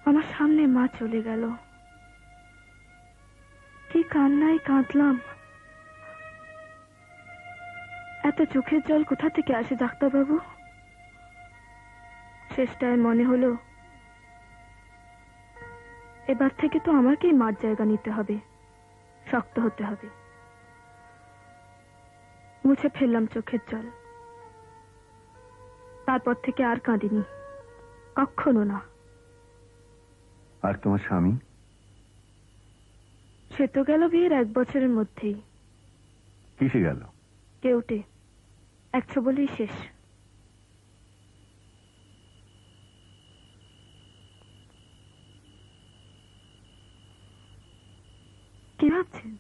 C: আমার সামনে মা চলে গেল, কি কান্নায় কাঁদলাম। এত চোখের জল কোথা থেকে আসে ডাক্তারবাবু? শেষটায় মনে হলো এবার থেকে তো আমাকেই মার জায়গা নিতে হবে, শক্ত হতে হবে। মুছে ফেললাম চোখের জল। তারপর থেকে আর কাঁদিনি, কখনো না।
B: আর তোমার স্বামী?
C: সে তো গেল বিয়ের 1 বছরের মধ্যেই।
B: কিসে গেল?
C: কেউটে, 100 বলেই শেষ। কি ভাবছেন?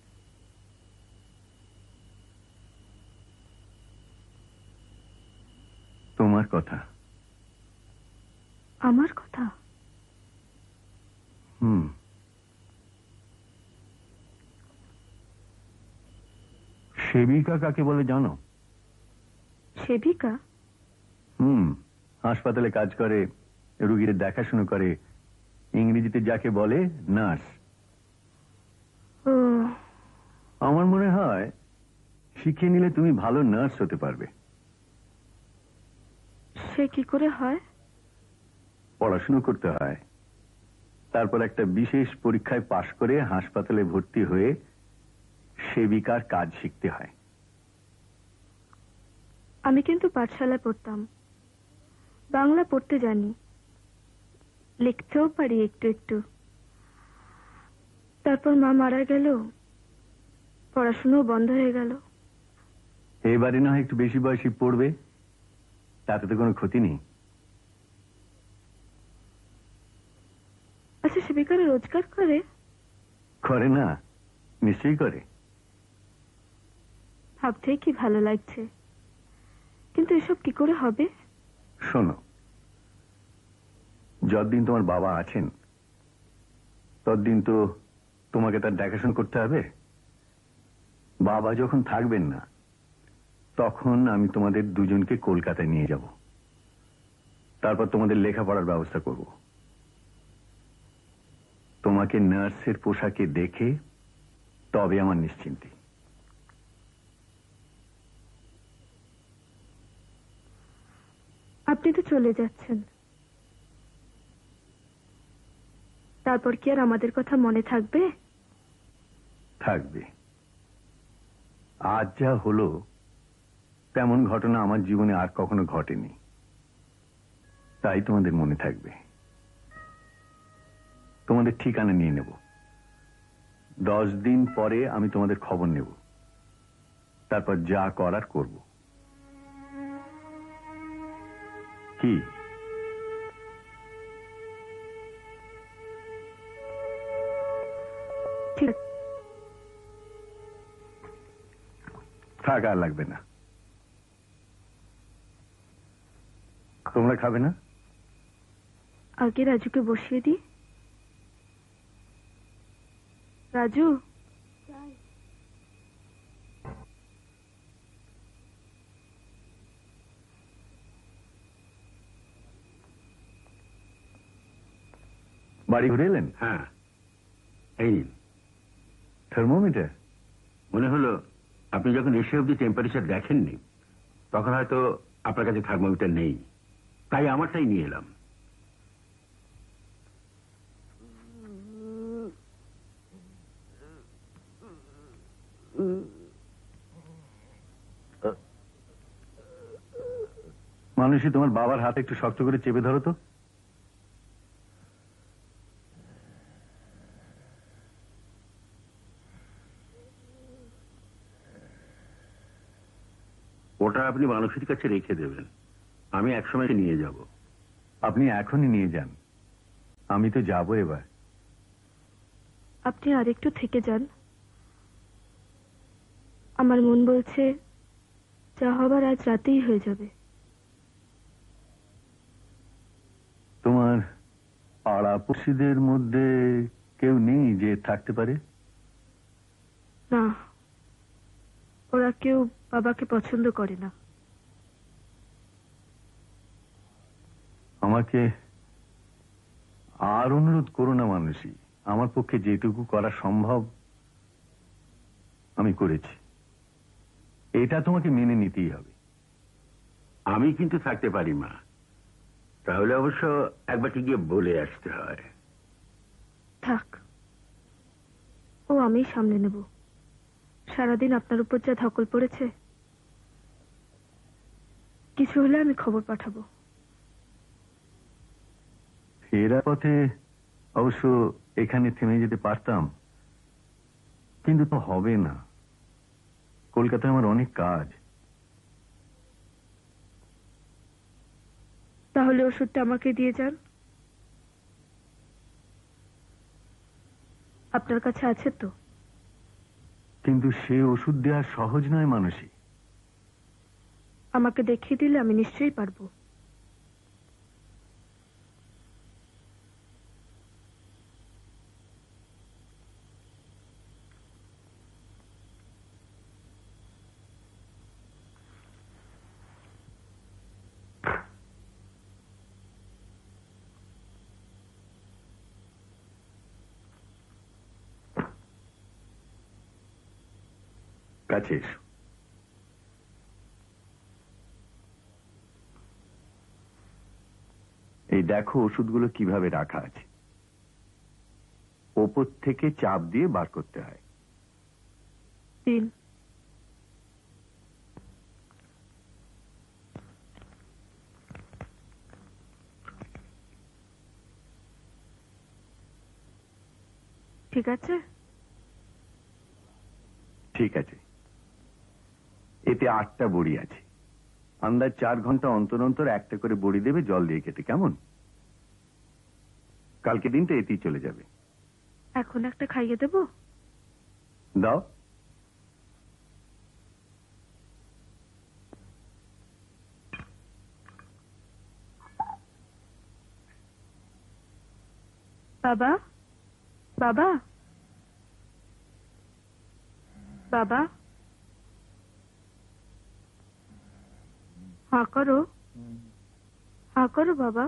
B: তোমার কথা।
C: আমার কথা?
B: সেবিকা কাকে বলে জানো?
C: সেবিকা?
B: হাসপাতালে কাজ করে, রুগীর দেখাশুনো করে, ইংরেজিতে যাকে বলে নার্স।
C: ও,
B: আমার মনে হয় শিখে নিলে তুমি ভালো নার্স হতে পারবে।
C: সে কি করে হয়?
B: পড়াশুনো করতে হয়, তারপর একটা বিশেষ পরীক্ষায় পাশ করে হাসপাতালে ভর্তি হয়ে সেবিকার কাজ শিখতে হয়।
C: আমি কিন্তু পাঠশালায় পড়তাম, বাংলা পড়তে জানি, লিখতেও পারি একটু একটু। তারপর মা মারা গেল, পড়াশুনো বন্ধ হয়ে গেল।
B: এবারে না হয় একটু বেশি বয়সী পড়বে, তাতে তো কোনো ক্ষতি নেই।
C: আচ্ছা, সেবিকারা রোজগার করে?
B: করে না? নিশ্চয়ই করে।
C: ভাবতেই কি ভালো লাগছে, কিন্তু এসব কি করে হবে?
B: শোনো, যতদিন তোমার বাবা আছেন ততদিন তো তোমাকে তার দেখাশোনা করতে হবে। বাবা যখন থাকবেন না, তখন আমি তোমাদের দুজনকে কলকাতায় নিয়ে যাব, তারপর তোমাদের লেখাপড়ার ব্যবস্থা করব। তোমাকে নার্সের পোশাকে দেখে তবে আমার নিশ্চিন্তি।
C: আপনি তো চলে যাচ্ছেন, তারপর কি আর আমাদের কথা মনে থাকবে?
B: থাকবে। আজ যা হলো তেমন ঘটনা আমার জীবনে আর কখনো ঘটেনি, তাই তোমাদের মনে থাকবে। তোমাদের ঠিকানা নিয়ে নেব, 10 দিন পরে আমি তোমাদের খবর নেব, তারপর যা করার করব। কি
C: ঠিক আছে।
B: থাক, আর লাগবে না। তোমরা খাবে না?
C: আগে রাজুকে বসিয়ে দিই। রাজু,
B: বাড়ি ঘুরে এলেন?
J: হ্যাঁ, এই নিন।
B: থার্মোমিটার?
J: মনে হলো আপনি যখন এসে অব্দি টেম্পারেচার দেখেননি, তখন হয়তো আপনার কাছে থার্মোমিটার নেই, তাই আমারটাই নিয়ে এলাম।
B: মানুষই, তোমার বাবার হাতে একটু শক্ত করে চেপে ধরো তো।
J: ওটা আপনি মানুষের কাছে রেখে দেবেন, আমি একসময় নিয়ে যাব।
B: আপনি এখনই নিয়ে যান, আমি তো যাবো এবার।
C: আপনি আরেকটু থেকে যান। আমার মন বলছে যা হবার আজ রাতেই হয়ে যাবে।
B: তোমার পাড়াপড়শিদের মধ্যে কেউ নেই যে থাকতে পারে?
C: না, ওরা কেউ বাবাকে পছন্দ করে না।
B: আমাকে আর অনুরোধ করো না মানুষই, আমার পক্ষে যেটুকু করা সম্ভব আমি করেছি, এটা তোমাকে মেনে নিতেই হবে।
J: আমি কিন্তু থাকতে পারি মা, তাহলে অবশ্য একবারটি গিয়ে বলে আসতে হয়।
C: থাক, ও আমি সামলে নেব। সারাদিন আপনার উপর যা ধকল পড়েছে, কিছু হলে আমি খবর পাঠাবো।
B: ফেরার পথে অবশ্য এখানে থেমে যেতে পারতাম, কিন্তু তো হবে না। কলকাতায় আমার অনেক কাজ।
C: তাহলে ওষুধটা আমাকে দিয়ে যান। আপনার কাছে আছে তো?
B: কিন্তু সে ওষুধ দেওয়া সহজ নয় মানুষই।
C: আমাকে দেখিয়ে দিলে আমি নিশ্চয়ই পারবো।
B: কাছে এসো। দেখো ওষুধগুলো কিভাবে রাখা আছে, ওপর থেকে চাপ দিয়ে বার করতে হয়।
C: দিন। ঠিক আছে?
B: ঠিক আছে। এতে 8টা বড়ি আছে। আন্দাজ 4 ঘন্টা অন্তর অন্তর একটা করে বড়ি দেবে, জল দিয়ে কেটে। কেমন? কালকে দিনটা এতেই চলে যাবে।
C: এখন একটা খাইয়ে দেবো?
B: দাও।
C: বাবা, বাবা, বাবা, হাঁ করো, হাঁ করো বাবা,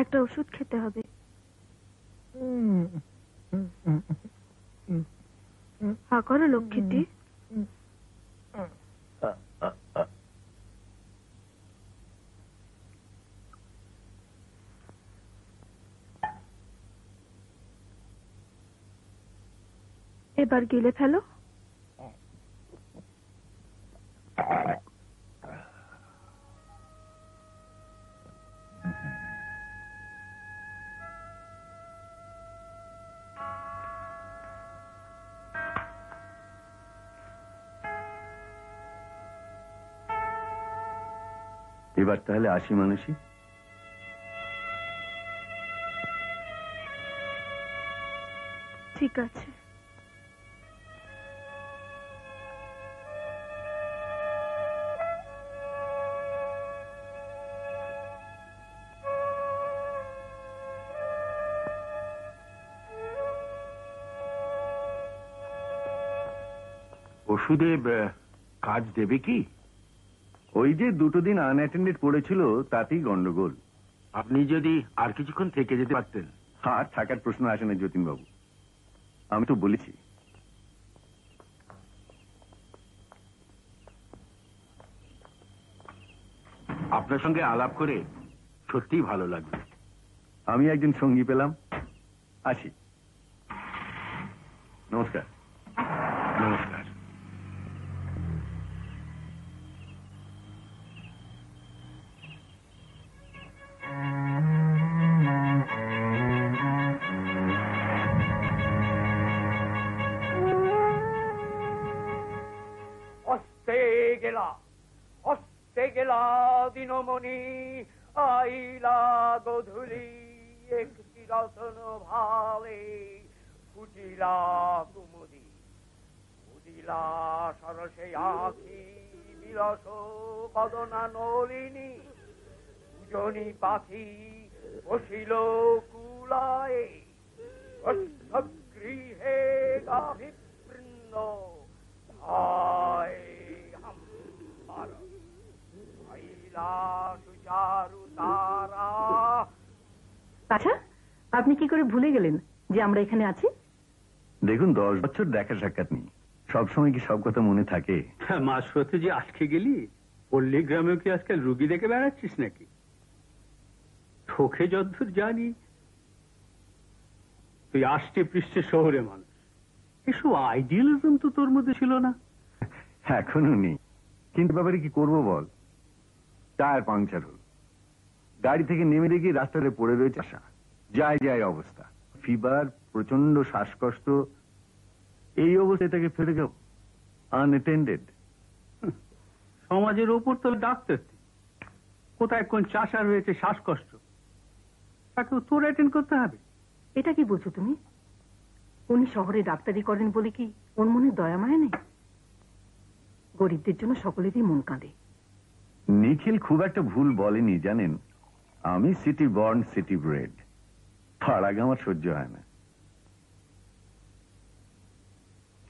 C: একটা ওষুধ খেতে হবে। হাঁ করো লক্ষ্মীটি। এবার গিলে ফেলো।
B: এবার তাহলে আসি মানুষই।
C: ঠিক আছে।
J: ওষুধে কাজ দেবে কি?
B: ওই যে 2 দিন আনঅ্যাটেন্ডেড পড়েছিল, তাতেই গন্ডগোল।
J: আপনি যদি আর কিছুক্ষণ থেকে যেতে পারতেন।
B: আর থাকার প্রশ্ন আসে না যতীন বাবু, আমি তো বলেছি।
J: আপনার সঙ্গে আলাপ করে সত্যিই ভালো লাগলো।
B: আমি একজন সঙ্গী পেলাম। আসি। নমস্কার।
J: নমস্কার।
D: হস্তে গেলা দিনমণি, আইলা গধূলি, একটি রতন ভালে ফুটিলা কুমুদি, উদিলা সরসে আখি, বিলস কদনা নলিনী, দুজনী পাখি বসিল কুলায়, গৃহে গাভিবৃন্দ হায় হাম্বার, আইলা সুচারু তারা।
E: আচ্ছা, আপনি কি করে ভুলে গেলেন যে আমরা এখানে আছি?
B: দেখুন, 10 বছর দেখা সাক্ষাৎ নেই, সবসময় কি সব কথা মনে থাকে?
D: মাসপথে যে আজকে গেলি, পল্লী গ্রামে কি আজকাল রুগী দেখে বেড়াচ্ছিস নাকি? চোখে যদ্দূর জানি তুই আষ্টে পৃষ্ঠে শহরে মানুষ, এসব আইডিয়ালিজম তো তোর মধ্যে ছিল না।
B: এখনো নেই, কিন্তু ব্যাপারে কি করবো বল। টায়ার পাংচার হল, গাড়ি থেকে নেমে দেখি রাস্তাতে পড়ে রয়েছে আশা, যায় যায় অবস্থা, ফিভার, প্রচন্ড শ্বাসকষ্ট। এই অবস্থায় তাকে ফেলে যাব আনঅ্যাটেন্ডেড।
D: সমাজের ওপর তো ডাক্তার, কোথায় কোন চাষার হয়েছে শ্বাসকষ্ট, তাকেও তোর অ্যাটেন্ড করতে হবে।
E: এটা কি বলছো তুমি? উনি শহরে ডাক্তারি করেন বলে কি ওর মনে দয়া মায়া নেই? গরিবদের জন্য সকলেরই মন কাঁদে।
B: নিখিল খুব একটা ভুল বলেনি জানেন। আমি সিটি বর্ন, সিটি ব্রেড, তার আগে আমার সহ্য হয় না।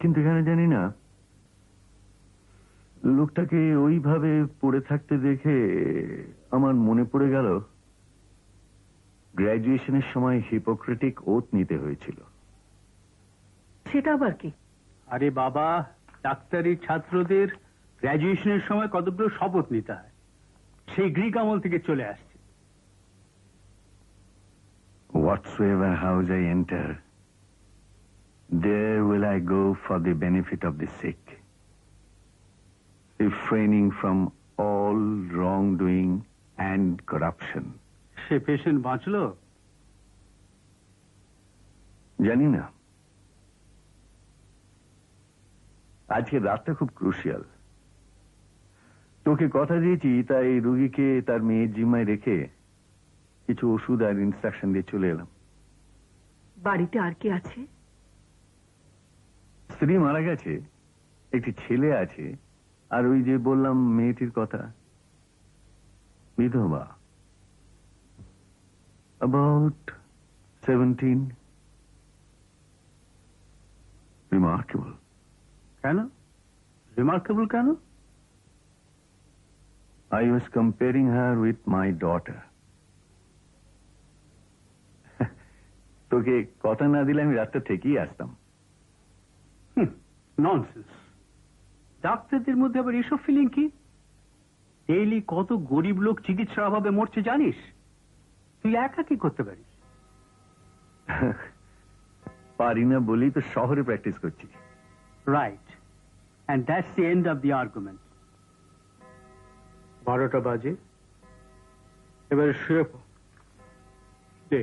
B: কিন্তু এখানে জানি না, লোকটাকে ওইভাবে পড়ে থাকতে দেখে আমার মনে পড়ে গেল গ্র্যাজুয়েশনের সময় হিপোক্রেটিক ওথ নিতে হয়েছিল।
E: সেটা আবার কি?
D: আরে বাবা, ডাক্তারি ছাত্রদের গ্র্যাজুয়েশনের সময় কতগুলো শপথ নিতে হয়, সেই গ্রিক আমল থেকে চলে আসছে।
B: Whatsoever house I enter, there will I go for the benefit of the sick, refraining from all wrongdoing and corruption.
D: সে পেশেন্ট বাঁচলো?
B: জানি না, আজকে রাতটা খুব ক্রুশিয়াল। তোকে কথা দিয়েছি, তাই রুগীকে তার মেয়ের জিম্মায় রেখে কিছু ওষুধ আর ইনস্ট্রাকশন দিয়ে চলে এলাম।
E: বাড়িতে আর কি আছে?
B: স্ত্রী মারা গেছে, একটি ছেলে আছে, আর ওই যে বললাম মেয়েটির কথা, বিধবা, about 17. Remarkable.
D: কেন রিমার্কেবল কেন?
B: I was comparing her with my daughter. তোকে কথা না দিলে আমি রাতটা থেকেই আসতাম।
D: ননসেন্স। ডাক্তারদের মধ্যে আবার এসব ফিলিং কি? ডেইলি কত গরিব লোক চিকিৎসার অভাবে মরছে জানিস? তুই একা কি করতে পারিস?
B: পারি না বলেই তো শহরে প্র্যাকটিস করছি।
D: Right, and that's the end of the argument. 12টা বাজে, এবারে শুয়ে পড়। দে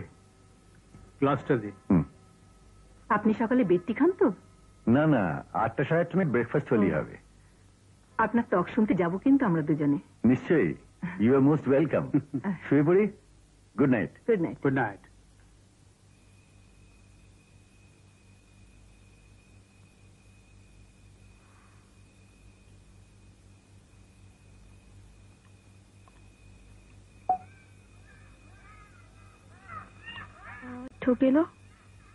D: গ্লাসটা দে।
E: আপনি সকালে বেডটি খান তো?
B: না না, 8টা 8:30 ব্রেকফাস্ট হলেই হবে।
E: আপনার টক শুনতে যাব কিন্তু আমরা দুজনে।
B: নিশ্চয়ই, ইউ আর মোস্ট ওয়েলকাম। শুয়ে পড়ি। Good night.
E: Good night.
D: Good night.
C: ঠোক এলো,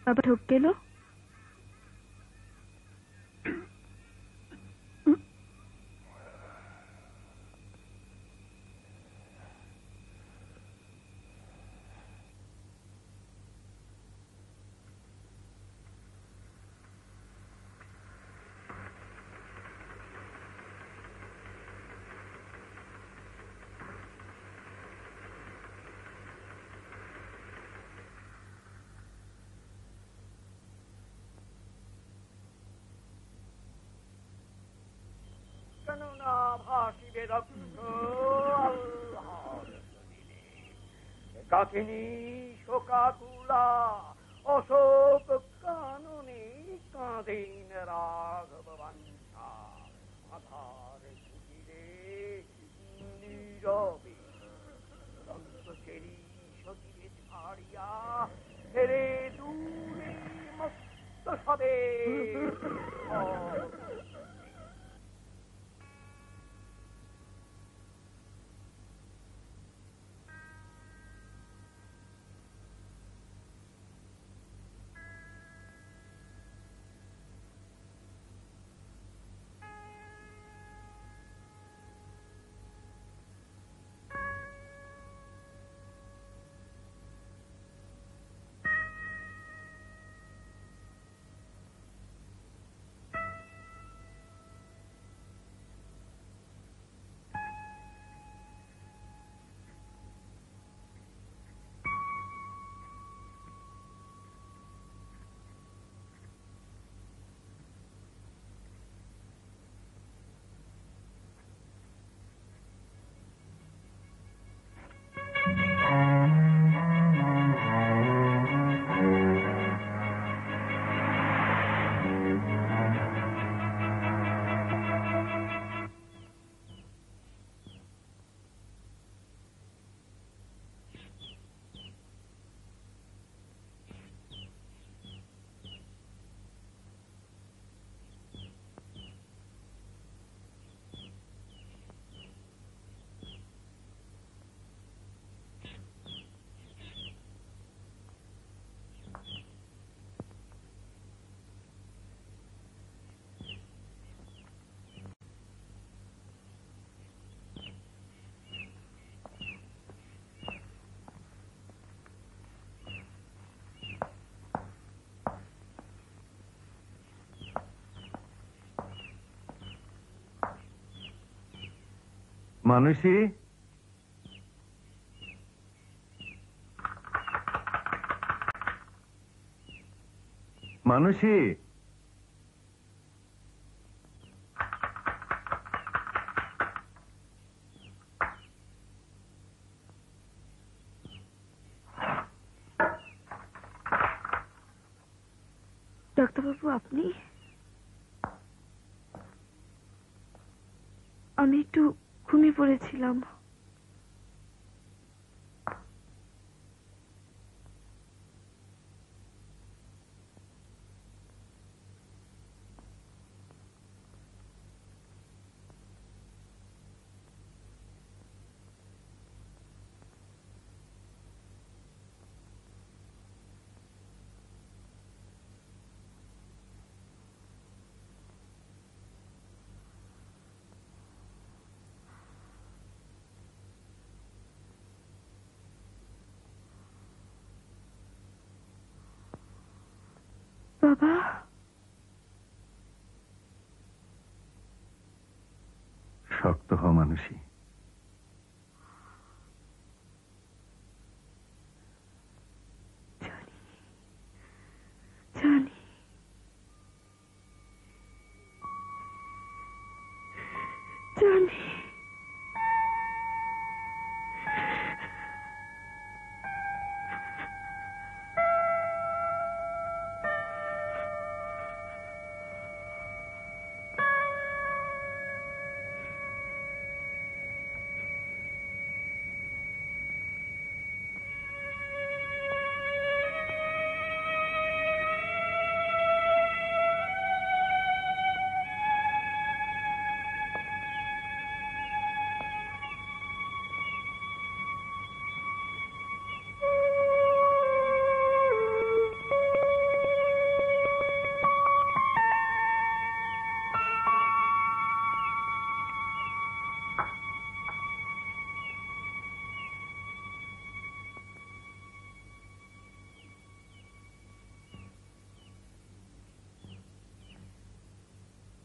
C: বাবা ঠোক গেলো।
K: কাকিনী শোকাকুলা অশোক কাননে কাঁদিন রাঘব বাঞ্ছা আধার কুটিরে নীরবে রক্তচেরি সতীরে ছাড়িয়া ফেরে দূরে মস্ত সবে
B: মানুষই মানুষই
C: ডাক্তারবাবু, আপনি? আমি একটু ঘুমিয়ে পড়েছিলাম। বাবা,
B: শক্ত হ মানুষই।
C: জানি জানি।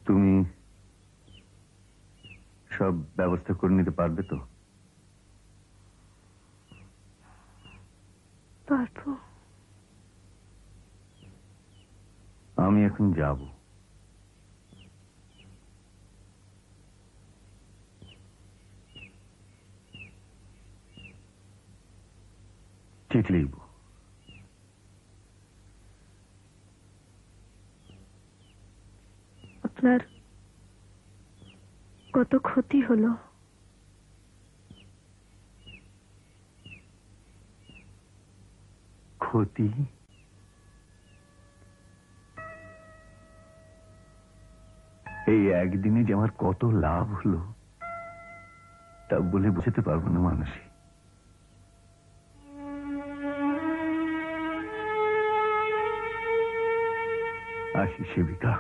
B: তুমি সব ব্যবস্থা করে নিতে পারবে তো?
C: পারবো।
B: আমি এখন যাব। চিঠি লিখব।
C: আপনার কত ক্ষতি হলো?
B: ক্ষতি? এই একদিনে যে আমার কত লাভ হলো তা বলে বুঝতে পারবো না মানুষই। আসি সেবিকা।